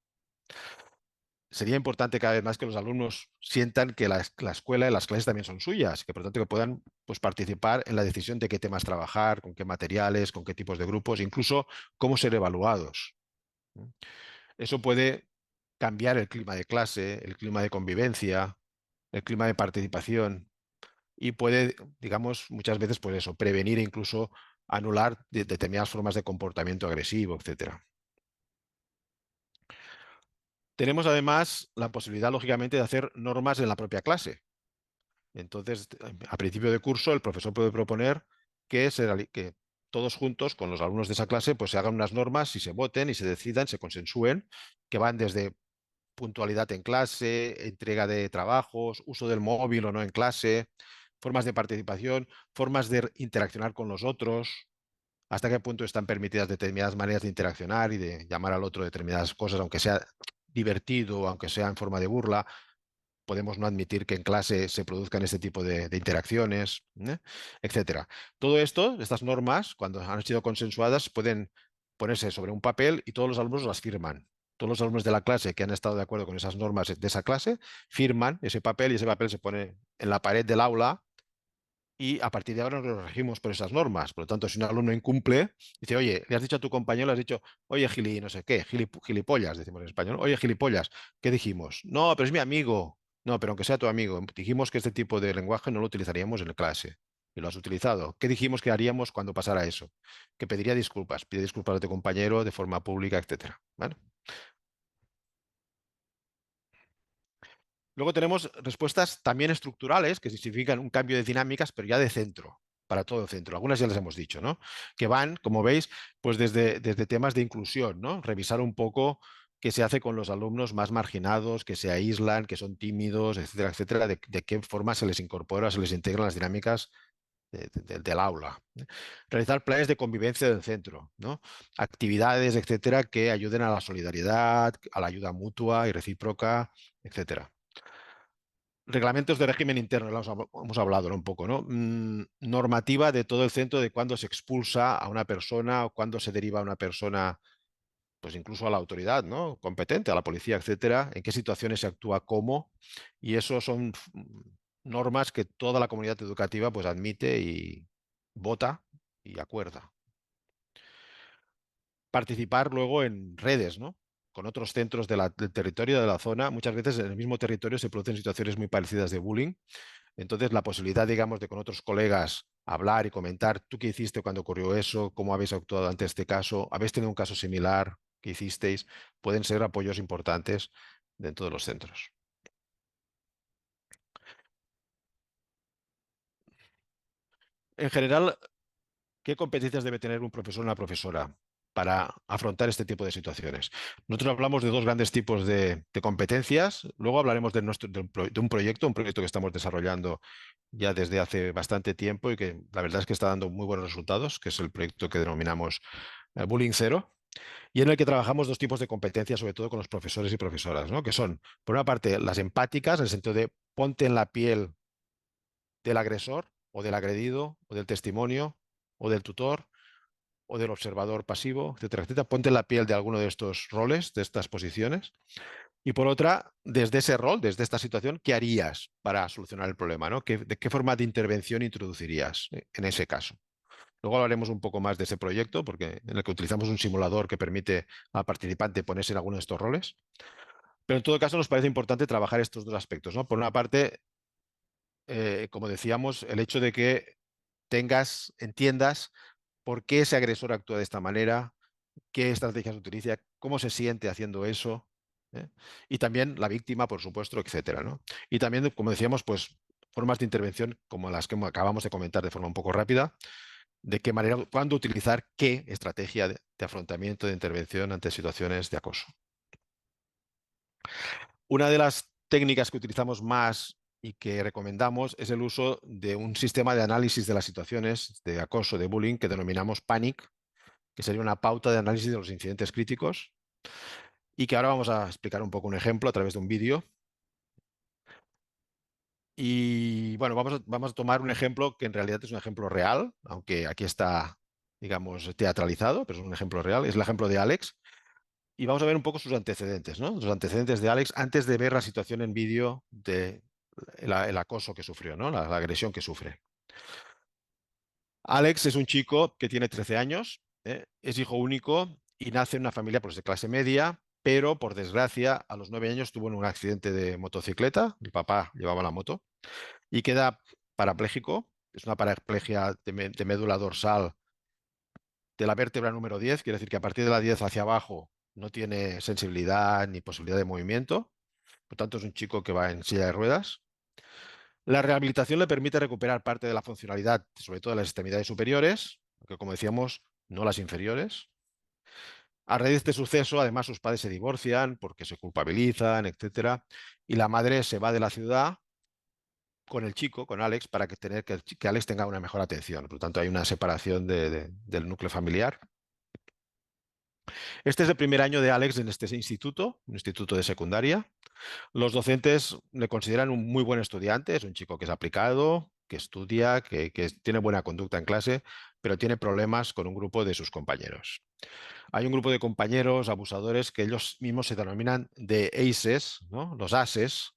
Sería importante cada vez más que los alumnos sientan que la escuela y las clases también son suyas, que por tanto que puedan pues, participar en la decisión de qué temas trabajar, con qué materiales, con qué tipos de grupos, incluso cómo ser evaluados. Eso puede cambiar el clima de clase, el clima de convivencia, el clima de participación y puede, digamos, muchas veces, pues eso, prevenir e incluso anular determinadas formas de comportamiento agresivo, etcétera. Tenemos además la posibilidad, lógicamente, de hacer normas en la propia clase. Entonces, a principio de curso, el profesor puede proponer que todos juntos, con los alumnos de esa clase, pues se hagan unas normas y se voten y se decidan, se consensúen, que van desde puntualidad en clase, entrega de trabajos, uso del móvil o no en clase, formas de participación, formas de interaccionar con los otros, hasta qué punto están permitidas determinadas maneras de interaccionar y de llamar al otro determinadas cosas, aunque sea divertido, aunque sea en forma de burla. Podemos no admitir que en clase se produzcan este tipo de interacciones, etcétera. Todo esto, estas normas, cuando han sido consensuadas, pueden ponerse sobre un papel y todos los alumnos las firman. Todos los alumnos de la clase que han estado de acuerdo con esas normas de esa clase firman ese papel y ese papel se pone en la pared del aula y a partir de ahora nos regimos por esas normas. Por lo tanto, si un alumno incumple, dice, oye, le has dicho a tu compañero, le has dicho, oye, no sé qué, gilipollas, decimos en español, oye, gilipollas, ¿qué dijimos? No, pero es mi amigo. No, pero aunque sea tu amigo, dijimos que este tipo de lenguaje no lo utilizaríamos en la clase. Y lo has utilizado. ¿Qué dijimos que haríamos cuando pasara eso? Que pediría disculpas. Pide disculpas a tu compañero de forma pública, etcétera. ¿Vale? Luego tenemos respuestas también estructurales, que significan un cambio de dinámicas, pero ya de centro, para todo el centro. Algunas ya les hemos dicho, ¿no? Que van, como veis, pues desde temas de inclusión, ¿no? Revisar un poco qué se hace con los alumnos más marginados, que se aíslan, que son tímidos, etcétera, etcétera, de qué forma se les incorpora, se les integran las dinámicas del aula. Realizar planes de convivencia del centro, ¿no? Actividades, etcétera, que ayuden a la solidaridad, a la ayuda mutua y recíproca, etcétera. Reglamentos de régimen interno, hemos hablado, ¿no? Un poco, ¿no? Normativa de todo el centro de cuándo se expulsa a una persona o cuándo se deriva a una persona, pues incluso a la autoridad, ¿no? Competente, a la policía, etcétera, en qué situaciones se actúa cómo, y eso son normas que toda la comunidad educativa pues admite y vota y acuerda. Participar luego en redes, ¿no? Con otros centros del territorio de la zona. Muchas veces en el mismo territorio se producen situaciones muy parecidas de bullying. Entonces, la posibilidad, digamos, de con otros colegas hablar y comentar, ¿tú qué hiciste cuando ocurrió eso? ¿Cómo habéis actuado ante este caso? ¿Habéis tenido un caso similar? ¿Qué hicisteis? Pueden ser apoyos importantes dentro de los centros. En general, ¿qué competencias debe tener un profesor o una profesora para afrontar este tipo de situaciones? Nosotros hablamos de dos grandes tipos de competencias. Luego hablaremos de un proyecto que estamos desarrollando ya desde hace bastante tiempo y que la verdad es que está dando muy buenos resultados, que es el proyecto que denominamos Bullying Cero, y en el que trabajamos dos tipos de competencias, sobre todo con los profesores y profesoras, ¿no? Que son, por una parte, las empáticas, en el sentido de ponte en la piel del agresor o del agredido o del testimonio o del tutor o del observador pasivo, etcétera, etcétera. Ponte en la piel de alguno de estos roles, de estas posiciones. Y por otra, desde ese rol, desde esta situación, ¿qué harías para solucionar el problema? ¿No? ¿De qué forma de intervención introducirías en ese caso? Luego hablaremos un poco más de ese proyecto, porque en el que utilizamos un simulador que permite al participante ponerse en alguno de estos roles. Pero en todo caso nos parece importante trabajar estos dos aspectos, ¿no? Por una parte, como decíamos, el hecho de que entiendas por qué ese agresor actúa de esta manera, qué estrategias utiliza, cómo se siente haciendo eso, ¿eh? Y también la víctima, por supuesto, etcétera, ¿no? Y también, como decíamos, pues formas de intervención como las que acabamos de comentar de forma un poco rápida, de qué manera, cuándo utilizar qué estrategia de afrontamiento, de intervención ante situaciones de acoso. Una de las técnicas que utilizamos más y que recomendamos es el uso de un sistema de análisis de las situaciones de acoso, de bullying, que denominamos PANIC, que sería una pauta de análisis de los incidentes críticos, y que ahora vamos a explicar un poco un ejemplo a través de un vídeo. Y bueno, vamos a tomar un ejemplo que en realidad es un ejemplo real, aunque aquí está, digamos, teatralizado, pero es un ejemplo real. Es el ejemplo de Alex. Y vamos a ver un poco sus antecedentes, ¿no? Los antecedentes de Alex antes de ver la situación en vídeo de el acoso que sufrió, ¿no? La agresión que sufre. Alex es un chico que tiene 13 años, es hijo único y nace en una familia pues, de clase media, pero por desgracia a los 9 años tuvo un accidente de motocicleta, el papá llevaba la moto, y queda parapléjico. Es una paraplegia de médula dorsal de la vértebra número 10, quiere decir que a partir de la 10 hacia abajo no tiene sensibilidad ni posibilidad de movimiento. Por tanto, es un chico que va en silla de ruedas. La rehabilitación le permite recuperar parte de la funcionalidad, sobre todo de las extremidades superiores, aunque como decíamos, no las inferiores. A raíz de este suceso, además, sus padres se divorcian porque se culpabilizan, etcétera, y la madre se va de la ciudad con el chico, con Alex, para que Alex tenga una mejor atención. Por lo tanto, hay una separación del núcleo familiar. Este es el primer año de Alex en este instituto, un instituto de secundaria. Los docentes le consideran un muy buen estudiante, es un chico que es aplicado, que estudia, que tiene buena conducta en clase, pero tiene problemas con un grupo de sus compañeros. Hay un grupo de compañeros abusadores que ellos mismos se denominan de aces, ¿no? Los ases,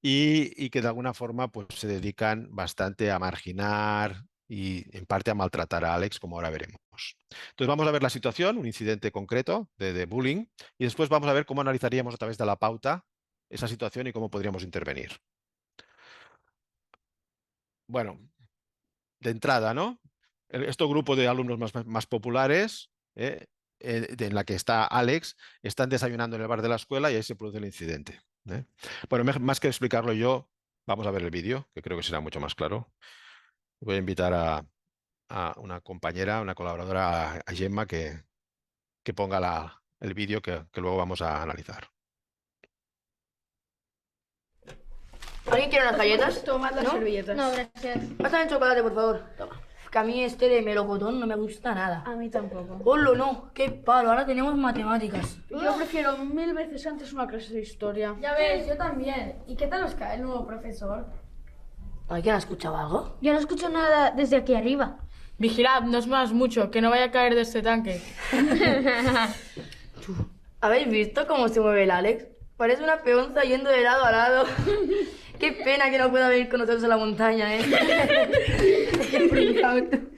y que de alguna forma pues, se dedican bastante a marginar y en parte a maltratar a Alex, como ahora veremos. Entonces vamos a ver la situación, un incidente concreto de bullying, y después vamos a ver cómo analizaríamos a través de la pauta esa situación y cómo podríamos intervenir. Bueno, de entrada, ¿no? Este grupo de alumnos más populares, en la que está Alex, están desayunando en el bar de la escuela y ahí se produce el incidente. Bueno, más que explicarlo yo, vamos a ver el vídeo, que creo que será mucho más claro. Voy a invitar a una compañera, una colaboradora, a Gemma, que ponga el vídeo que luego vamos a analizar. ¿Alguien quiere unas galletas? Toma las ¿No? servilletas. No, gracias. Pásame el chocolate, por favor. Toma. Que a mí este de melocotón no me gusta nada. A mí tampoco. Hola, no. Qué palo. Ahora tenemos matemáticas. Yo prefiero 1000 veces antes una clase de historia. Ya ves, yo también. ¿Y qué tal os cae el nuevo profesor? ¿Alguien ha escuchado algo? Yo no escucho nada desde aquí arriba. Vigilad, no os más mucho, que no vaya a caer de este tanque. ¿Habéis visto cómo se mueve el Alex? Parece una peonza yendo de lado a lado. Qué pena que no pueda venir con nosotros a la montaña, ¿eh? Qué pringao tú.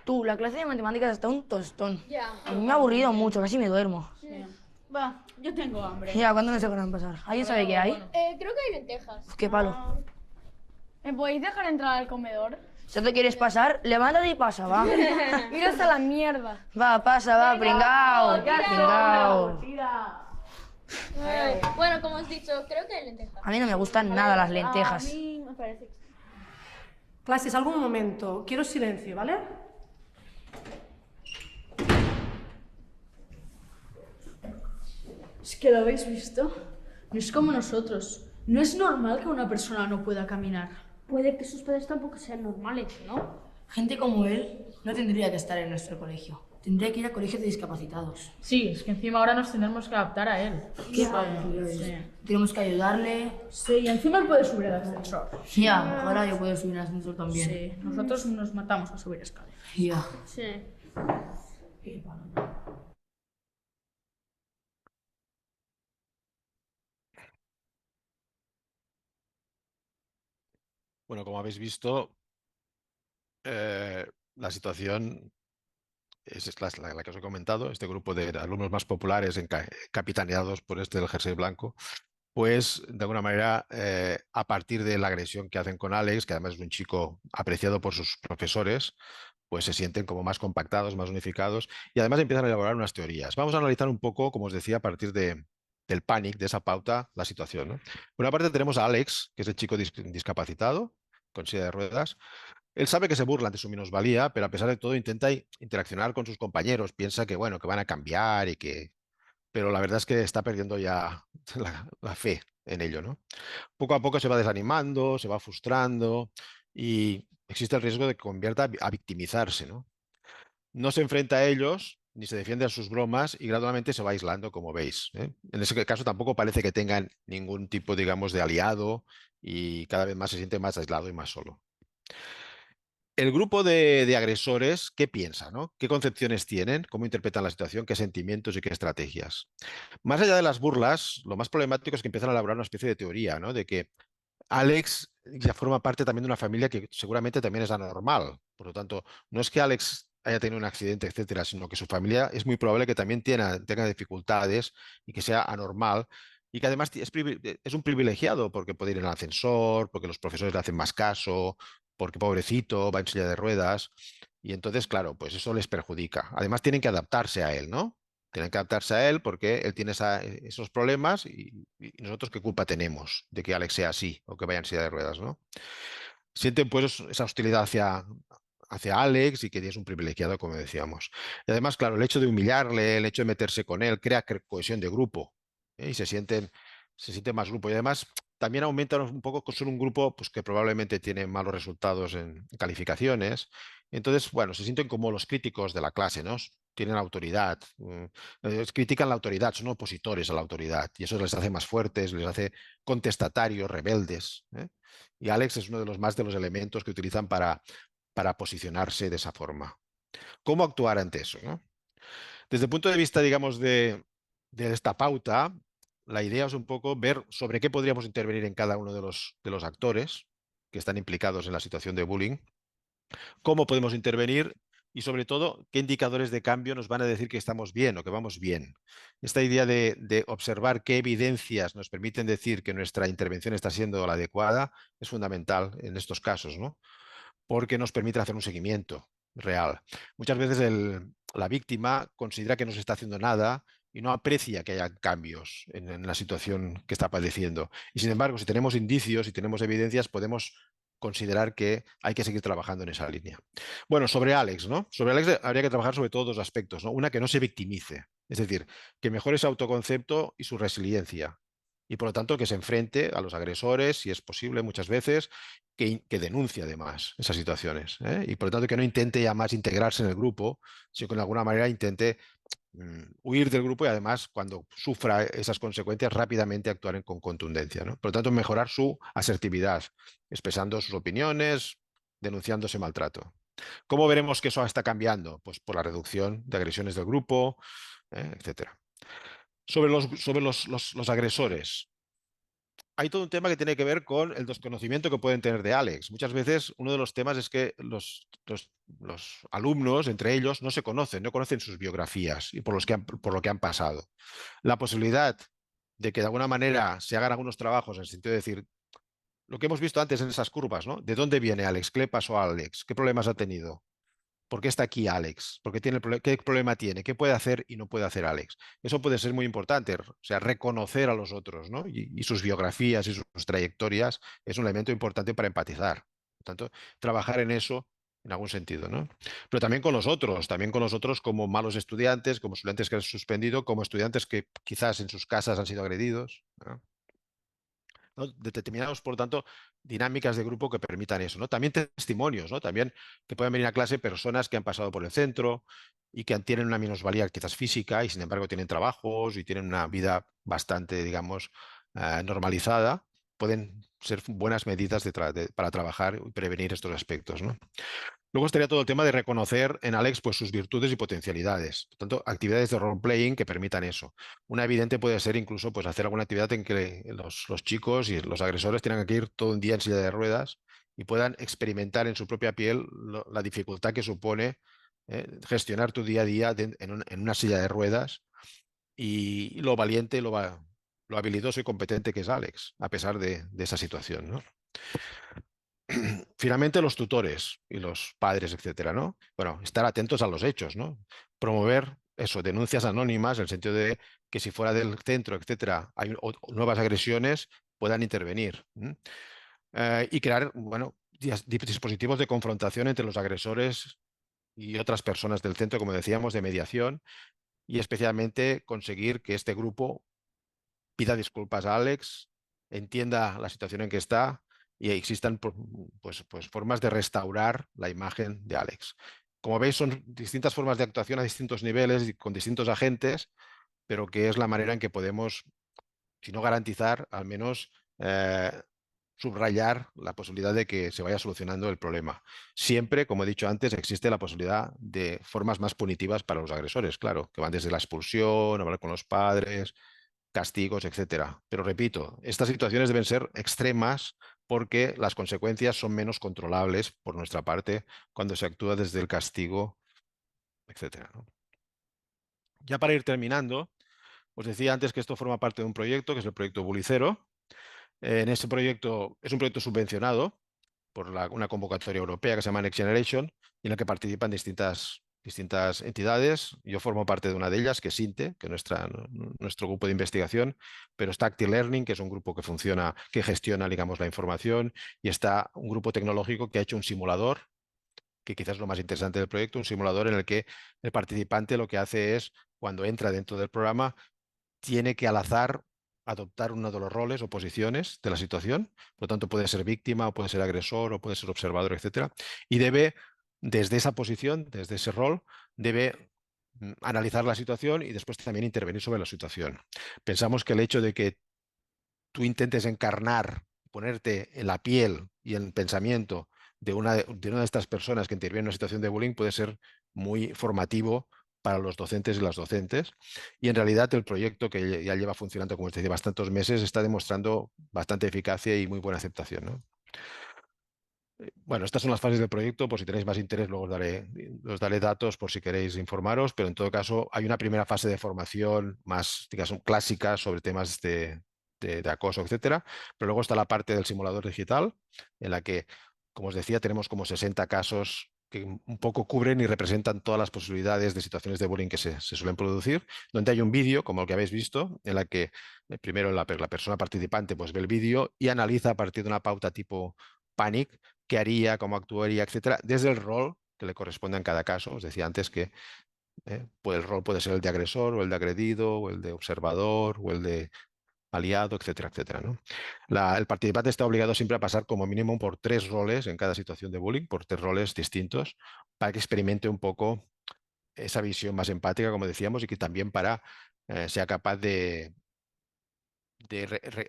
Tú, la clase de matemáticas está un tostón. Ya. A mí me ha aburrido mucho, casi me duermo. Va, yo tengo hambre. Ya, ¿cuándo nos van a pasar? ¿Alguien sabe qué hay? Creo que hay lentejas. Uf, qué palo. ¿Me podéis dejar entrar al comedor? Si no te quieres pasar, levántate y pasa, va. Iros a la mierda. Va, pasa, va, pringao. Pringao. Bueno, como os he dicho, creo que hay lentejas. A mí no me gustan nada las lentejas. A mí me parece. Clases, algún momento. Quiero silencio, ¿vale? Es que lo habéis visto. No es como nosotros. No es normal que una persona no pueda caminar. Puede que sus padres tampoco sean normales, ¿no? Gente como él no tendría que estar en nuestro colegio. Tendría que ir a colegios de discapacitados. Sí, es que encima ahora nos tendremos que adaptar a él. ¿Qué? Tenemos que ayudarle. Sí, y encima él puede subir al ascensor. Ya, ahora yo puedo subir al ascensor también. Sí, nosotros nos matamos a subir escaleras. Ya. Sí. Bueno, como habéis visto, la situación es la que os he comentado, este grupo de alumnos más populares capitaneados por este del jersey blanco, pues de alguna manera, a partir de la agresión que hacen con Alex, que además es un chico apreciado por sus profesores, pues se sienten como más compactados, más unificados y además empiezan a elaborar unas teorías. Vamos a analizar un poco, como os decía, a partir del pánico, de esa pauta, la situación, ¿no? Por una parte tenemos a Alex, que es el chico discapacitado, con silla de ruedas. Él sabe que se burlan de su minusvalía, pero a pesar de todo intenta interaccionar con sus compañeros, piensa que, bueno, que van a cambiar y que... Pero la verdad es que está perdiendo ya la fe en ello, ¿no? Poco a poco se va desanimando, se va frustrando y existe el riesgo de que convierta a victimizarse, ¿no? No se enfrenta a ellos ni se defiende a sus bromas y gradualmente se va aislando, como veis, ¿eh? En ese caso tampoco parece que tengan ningún tipo, digamos, de aliado y cada vez más se siente más aislado y más solo. El grupo de agresores, ¿qué piensa, no? ¿Qué concepciones tienen? ¿Cómo interpretan la situación? ¿Qué sentimientos y qué estrategias? Más allá de las burlas, lo más problemático es que empiezan a elaborar una especie de teoría, ¿no? De que Alex ya forma parte también de una familia que seguramente también es anormal. Por lo tanto, no es que Alex haya tenido un accidente, etcétera, sino que su familia es muy probable que también tenga dificultades y que sea anormal. Y que además es un privilegiado porque puede ir en el ascensor, porque los profesores le hacen más caso, porque pobrecito va en silla de ruedas. Y entonces, claro, pues eso les perjudica. Además, tienen que adaptarse a él, ¿no? Tienen que adaptarse a él porque él tiene esos problemas y nosotros qué culpa tenemos de que Alex sea así o que vaya en silla de ruedas, ¿no? Sienten pues esa hostilidad hacia Alex y que es un privilegiado, como decíamos. Y además, claro, el hecho de humillarle, el hecho de meterse con él, crea cohesión de grupo, ¿eh? Y se siente más grupo. Y además también aumenta un poco que son un grupo pues, que probablemente tiene malos resultados en calificaciones. Entonces, bueno, se sienten como los críticos de la clase, ¿no? Tienen autoridad, critican la autoridad, son opositores a la autoridad y eso les hace más fuertes, les hace contestatarios, rebeldes, ¿eh? Y Alex es uno de los más de los elementos que utilizan para posicionarse de esa forma. ¿Cómo actuar ante eso, no? Desde el punto de vista, digamos, de esta pauta, la idea es un poco ver sobre qué podríamos intervenir en cada uno de los actores que están implicados en la situación de bullying, cómo podemos intervenir y sobre todo qué indicadores de cambio nos van a decir que estamos bien o que vamos bien. Esta idea de observar qué evidencias nos permiten decir que nuestra intervención está siendo la adecuada es fundamental en estos casos, ¿no? Porque nos permite hacer un seguimiento real. Muchas veces la víctima considera que no se está haciendo nada y no aprecia que haya cambios en la situación que está padeciendo. Y sin embargo, si tenemos indicios y tenemos evidencias, podemos considerar que hay que seguir trabajando en esa línea. Bueno, sobre Alex, ¿no? Sobre Alex habría que trabajar sobre todos dos aspectos, ¿no? Una, que no se victimice, es decir, que mejore su autoconcepto y su resiliencia. Y por lo tanto, que se enfrente a los agresores, si es posible, muchas veces, que denuncie además esas situaciones, ¿eh? Y por lo tanto, que no intente ya más integrarse en el grupo, sino que de alguna manera intente huir del grupo y además, cuando sufra esas consecuencias, rápidamente actuar con contundencia, ¿no? Por lo tanto, mejorar su asertividad, expresando sus opiniones, denunciando ese maltrato. ¿Cómo veremos que eso está cambiando? Pues por la reducción de agresiones del grupo, etcétera. Sobre los agresores. Hay todo un tema que tiene que ver con el desconocimiento que pueden tener de Alex. Muchas veces uno de los temas es que los alumnos, entre ellos, no se conocen, no conocen sus biografías y por lo que han pasado. La posibilidad de que de alguna manera se hagan algunos trabajos en el sentido de decir, lo que hemos visto antes en esas curvas, ¿no? ¿De dónde viene Alex? ¿Qué le pasó a Alex? ¿Qué problemas ha tenido? ¿Por qué está aquí Alex? ¿Qué problema tiene? ¿Qué puede hacer y no puede hacer Alex? Eso puede ser muy importante, o sea, reconocer a los otros, ¿no? Y sus biografías y sus trayectorias es un elemento importante para empatizar. Por tanto, trabajar en eso en algún sentido, ¿no? Pero también con los otros como malos estudiantes, como estudiantes que han suspendido, como estudiantes que quizás en sus casas han sido agredidos, ¿no? ¿No? Determinados, por lo tanto, dinámicas de grupo que permitan eso, ¿no? También testimonios, ¿no? También que puedan venir a clase personas que han pasado por el centro y que tienen una minusvalía quizás física y sin embargo tienen trabajos y tienen una vida bastante, digamos, normalizada. Pueden ser buenas medidas para trabajar y prevenir estos aspectos, ¿no? Luego estaría todo el tema de reconocer en Alex pues, sus virtudes y potencialidades. Por tanto, actividades de role-playing que permitan eso. Una evidente puede ser incluso pues, hacer alguna actividad en que los chicos y los agresores tengan que ir todo un día en silla de ruedas y puedan experimentar en su propia piel la dificultad que supone gestionar tu día a día en una silla de ruedas y lo valiente y lo habilidoso y competente que es Alex, a pesar de esa situación, ¿no? Finalmente, los tutores y los padres, etcétera, ¿no? Bueno, estar atentos a los hechos, ¿no? Promover eso, denuncias anónimas, en el sentido de que si fuera del centro, etcétera, hay nuevas agresiones, puedan intervenir. Y crear, bueno, dispositivos de confrontación entre los agresores y otras personas del centro, como decíamos, de mediación, y especialmente conseguir que este grupo pida disculpas a Alex, entienda la situación en que está y existan pues, formas de restaurar la imagen de Alex. Como veis, son distintas formas de actuación a distintos niveles y con distintos agentes, pero que es la manera en que podemos, si no garantizar, al menos subrayar la posibilidad de que se vaya solucionando el problema. Siempre, como he dicho antes, existe la posibilidad de formas más punitivas para los agresores, claro, que van desde la expulsión, hablar con los padres, castigos, etcétera. Pero repito, estas situaciones deben ser extremas porque las consecuencias son menos controlables por nuestra parte cuando se actúa desde el castigo, etcétera, ¿no? Ya para ir terminando, os decía antes que esto forma parte de un proyecto, que es el proyecto Bulicero. En este proyecto es un proyecto subvencionado por una convocatoria europea que se llama Next Generation, y en la que participan distintas entidades. Yo formo parte de una de ellas, que es INTE, que es nuestro grupo de investigación, pero está ActiLearning, que es un grupo que funciona, que gestiona, digamos, la información, y está un grupo tecnológico que ha hecho un simulador, que quizás es lo más interesante del proyecto, un simulador en el que el participante lo que hace es, cuando entra dentro del programa, tiene que al azar adoptar uno de los roles o posiciones de la situación. Por lo tanto, puede ser víctima, o puede ser agresor, o puede ser observador, etcétera. Y debe, desde esa posición, desde ese rol, debe analizar la situación y después también intervenir sobre la situación. Pensamos que el hecho de que tú intentes encarnar, ponerte en la piel y en el pensamiento de una de estas personas que interviene en una situación de bullying puede ser muy formativo para los docentes y las docentes. Y en realidad el proyecto, que ya lleva funcionando, como os decía, bastantes meses, está demostrando bastante eficacia y muy buena aceptación, ¿no? Bueno, estas son las fases del proyecto. Por si tenéis más interés, luego os daré datos por si queréis informaros, pero en todo caso hay una primera fase de formación más, digamos, clásica sobre temas de acoso, etcétera, pero luego está la parte del simulador digital, en la que, como os decía, tenemos como 60 casos que un poco cubren y representan todas las posibilidades de situaciones de bullying que se suelen producir, donde hay un vídeo, como el que habéis visto, en la que primero la persona participante pues ve el vídeo y analiza a partir de una pauta tipo Panic qué haría, cómo actuaría, etcétera, desde el rol que le corresponde en cada caso. Os decía antes que el rol puede ser el de agresor, o el de agredido, o el de observador, o el de aliado, etcétera, etcétera, ¿no? El participante está obligado siempre a pasar como mínimo por 3 roles en cada situación de bullying, por 3 roles distintos, para que experimente un poco esa visión más empática, como decíamos, y que también sea capaz de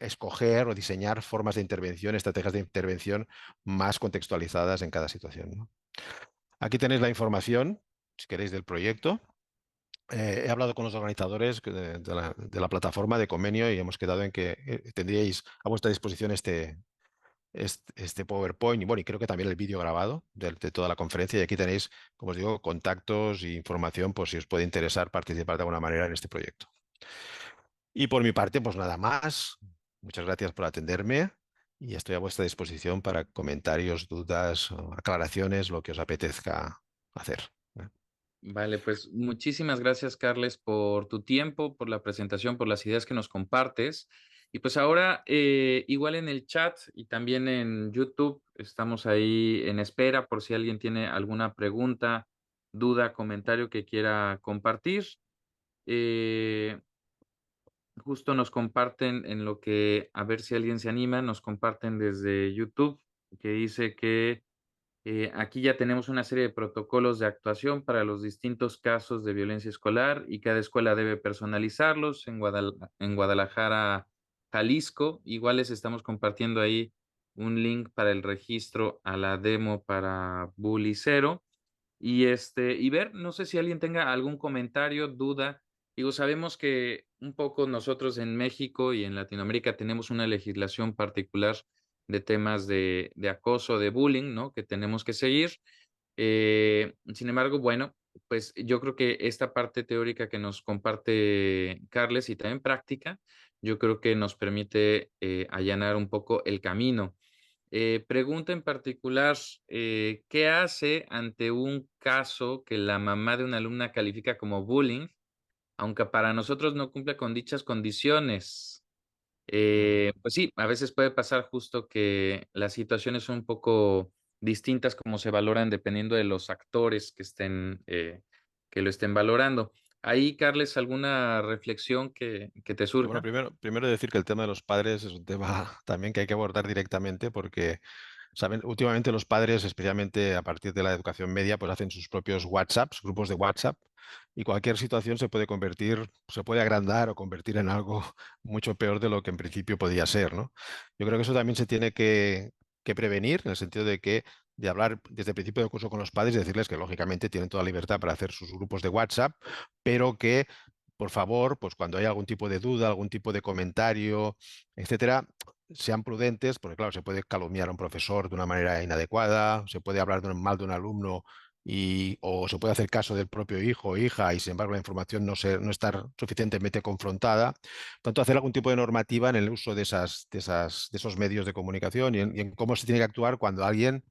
escoger o diseñar formas de intervención, estrategias de intervención más contextualizadas en cada situación, ¿no? Aquí tenéis la información, si queréis, del proyecto. He hablado con los organizadores de la plataforma de convenio y hemos quedado en que tendríais a vuestra disposición este PowerPoint y, bueno, y creo que también el vídeo grabado de toda la conferencia. Y aquí tenéis, como os digo, contactos e información por si os puede interesar participar de alguna manera en este proyecto. Y por mi parte, pues nada más. Muchas gracias por atenderme y estoy a vuestra disposición para comentarios, dudas, o aclaraciones, lo que os apetezca hacer. Vale, pues muchísimas gracias, Carles, por tu tiempo, por la presentación, por las ideas que nos compartes. Y pues ahora, igual en el chat y también en YouTube, estamos ahí en espera por si alguien tiene alguna pregunta, duda, comentario que quiera compartir. Eh, Justo nos comparten en lo que, a ver si alguien se anima, nos comparten desde YouTube, que dice que aquí ya tenemos una serie de protocolos de actuación para los distintos casos de violencia escolar y cada escuela debe personalizarlos. En Guadalajara, Jalisco, igual les estamos compartiendo ahí un link para el registro a la demo para Bully Cero. Y ver, no sé si alguien tenga algún comentario, duda. Digo, sabemos que un poco nosotros en México y en Latinoamérica tenemos una legislación particular de temas de acoso, de bullying, ¿no? Que tenemos que seguir. Sin embargo, bueno, pues yo creo que esta parte teórica que nos comparte Carles y también práctica, yo creo que nos permite allanar un poco el camino. Pregunta en particular, ¿qué hace ante un caso que la mamá de una alumna califica como bullying, aunque para nosotros no cumple con dichas condiciones? Pues sí, a veces puede pasar justo que las situaciones son un poco distintas como se valoran dependiendo de los actores que lo estén valorando. Ahí, Carles, ¿alguna reflexión que te Bueno, surja? primero decir que el tema de los padres es un tema también que hay que abordar directamente porque, saben, últimamente los padres, especialmente a partir de la educación media, pues hacen sus propios WhatsApps, grupos de WhatsApp, y cualquier situación se puede convertir, se puede agrandar o convertir en algo mucho peor de lo que en principio podía ser, ¿no? Yo creo que eso también se tiene que prevenir, en el sentido de hablar desde el principio del curso con los padres y decirles que lógicamente tienen toda libertad para hacer sus grupos de WhatsApp, pero que por favor, pues cuando hay algún tipo de duda, algún tipo de comentario, etcétera, sean prudentes, porque claro, se puede calumniar a un profesor de una manera inadecuada, se puede hablar mal de un alumno o se puede hacer caso del propio hijo o hija y sin embargo la información no estar suficientemente confrontada. Tanto hacer algún tipo de normativa en el uso de esos medios de comunicación y en cómo se tiene que actuar cuando alguien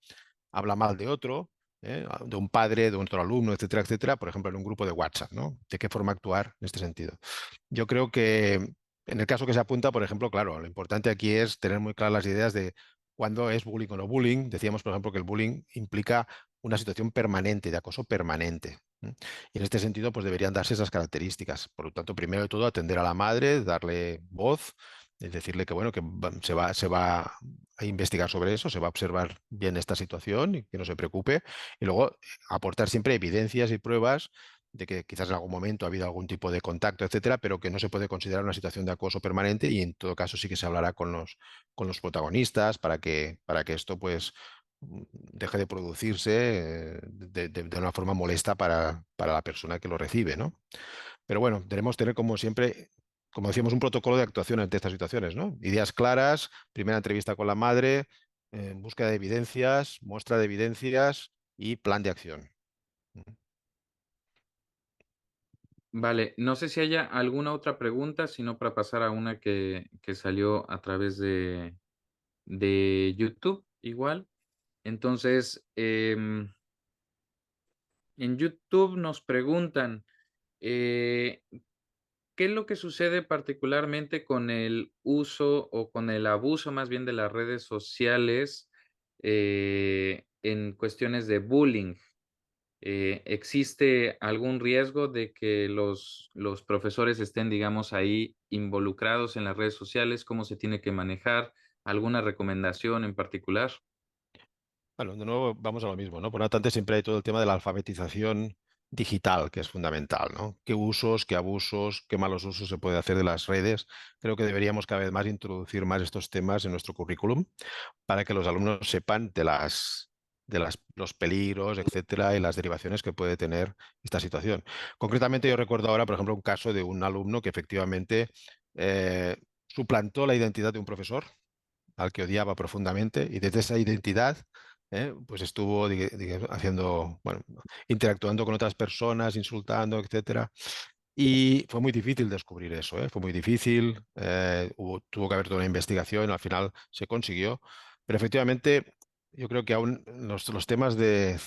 habla mal de otro, de un padre, de otro alumno, etcétera, etcétera, por ejemplo, en un grupo de WhatsApp, ¿no? ¿De qué forma actuar en este sentido? Yo creo que en el caso que se apunta, por ejemplo, claro, lo importante aquí es tener muy claras las ideas de cuándo es bullying o no bullying. Decíamos, por ejemplo, que el bullying implica una situación permanente, de acoso permanente. Y en este sentido, pues deberían darse esas características. Por lo tanto, primero de todo, atender a la madre, darle voz, es decirle que bueno, que se va a investigar sobre eso, se va a observar bien esta situación y que no se preocupe. Y luego aportar siempre evidencias y pruebas de que quizás en algún momento ha habido algún tipo de contacto, etcétera, pero que no se puede considerar una situación de acoso permanente y en todo caso sí que se hablará con los protagonistas para que esto pues deje de producirse de una forma molesta para la persona que lo recibe, ¿no? Pero bueno, debemos tener como siempre, como decíamos, un protocolo de actuación ante estas situaciones, ¿no? Ideas claras, primera entrevista con la madre, búsqueda de evidencias, muestra de evidencias y plan de acción. Vale, no sé si haya alguna otra pregunta, sino para pasar a una que salió a través de YouTube, igual. Entonces, en YouTube nos preguntan, eh, ¿qué es lo que sucede particularmente con el uso o con el abuso más bien de las redes sociales en cuestiones de bullying? ¿Existe algún riesgo de que los profesores estén, digamos, ahí involucrados en las redes sociales? ¿Cómo se tiene que manejar? ¿Alguna recomendación en particular? Bueno, de nuevo vamos a lo mismo, ¿no? Por lo tanto, siempre hay todo el tema de la alfabetización digital, que es fundamental, ¿no? ¿Qué usos, qué abusos, qué malos usos se puede hacer de las redes? Creo que deberíamos cada vez más introducir más estos temas en nuestro currículum para que los alumnos sepan los peligros, etcétera, y las derivaciones que puede tener esta situación. Concretamente, yo recuerdo ahora, por ejemplo, un caso de un alumno que efectivamente suplantó la identidad de un profesor al que odiaba profundamente y desde esa identidad pues estuvo haciendo, bueno, interactuando con otras personas, insultando, etcétera. Y fue muy difícil descubrir eso, ¿eh? Fue muy difícil, tuvo que haber toda una investigación, al final se consiguió, pero efectivamente yo creo que aún los temas de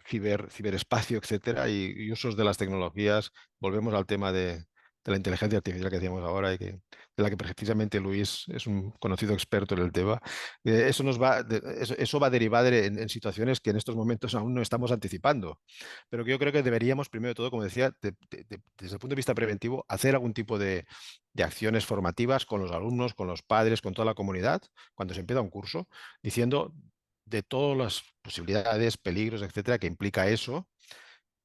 ciberespacio, etcétera, y usos de las tecnologías, volvemos al tema de la inteligencia artificial que decíamos ahora y de la que precisamente Luis es un conocido experto en el tema. Eso va a derivar en situaciones que en estos momentos aún no estamos anticipando, pero que yo creo que deberíamos, primero de todo, como decía, desde el punto de vista preventivo, hacer algún tipo de acciones formativas con los alumnos, con los padres, con toda la comunidad, cuando se empieza un curso, diciendo de todas las posibilidades, peligros, etcétera, que implica eso,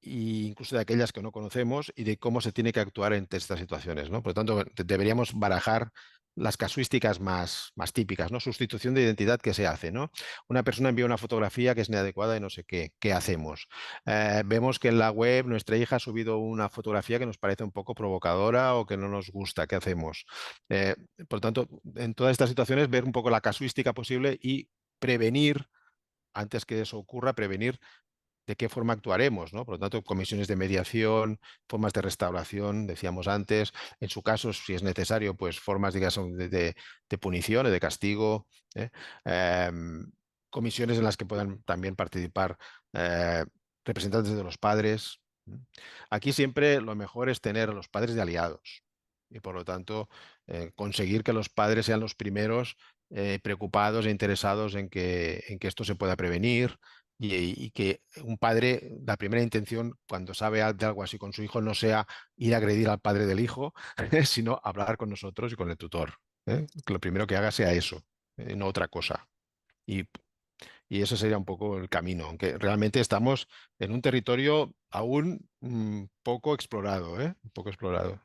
e incluso de aquellas que no conocemos y de cómo se tiene que actuar ante estas situaciones, ¿no? Por lo tanto, deberíamos barajar las casuísticas más típicas, ¿no? Sustitución de identidad que se hace, ¿no? Una persona envía una fotografía que es inadecuada y no sé qué. ¿Qué hacemos? Vemos que en la web nuestra hija ha subido una fotografía que nos parece un poco provocadora o que no nos gusta. ¿Qué hacemos? Por lo tanto, en todas estas situaciones, ver un poco la casuística posible y prevenir, antes que eso ocurra, prevenir de qué forma actuaremos, ¿no? Por lo tanto, comisiones de mediación, formas de restauración, decíamos antes, en su caso, si es necesario, pues formas, digamos, de punición o de castigo, ¿eh? Comisiones en las que puedan también participar eh, representantes de los padres. Aquí siempre lo mejor es tener a los padres de aliados y, por lo tanto, conseguir que los padres sean los primeros preocupados e interesados en que esto se pueda prevenir y que un padre, la primera intención cuando sabe de algo así con su hijo no sea ir a agredir al padre del hijo, sino hablar con nosotros y con el tutor. Que lo primero que haga sea eso, no otra cosa. Y, y ese sería un poco el camino, aunque realmente estamos en un territorio aún poco explorado, ¿eh? Poco explorado.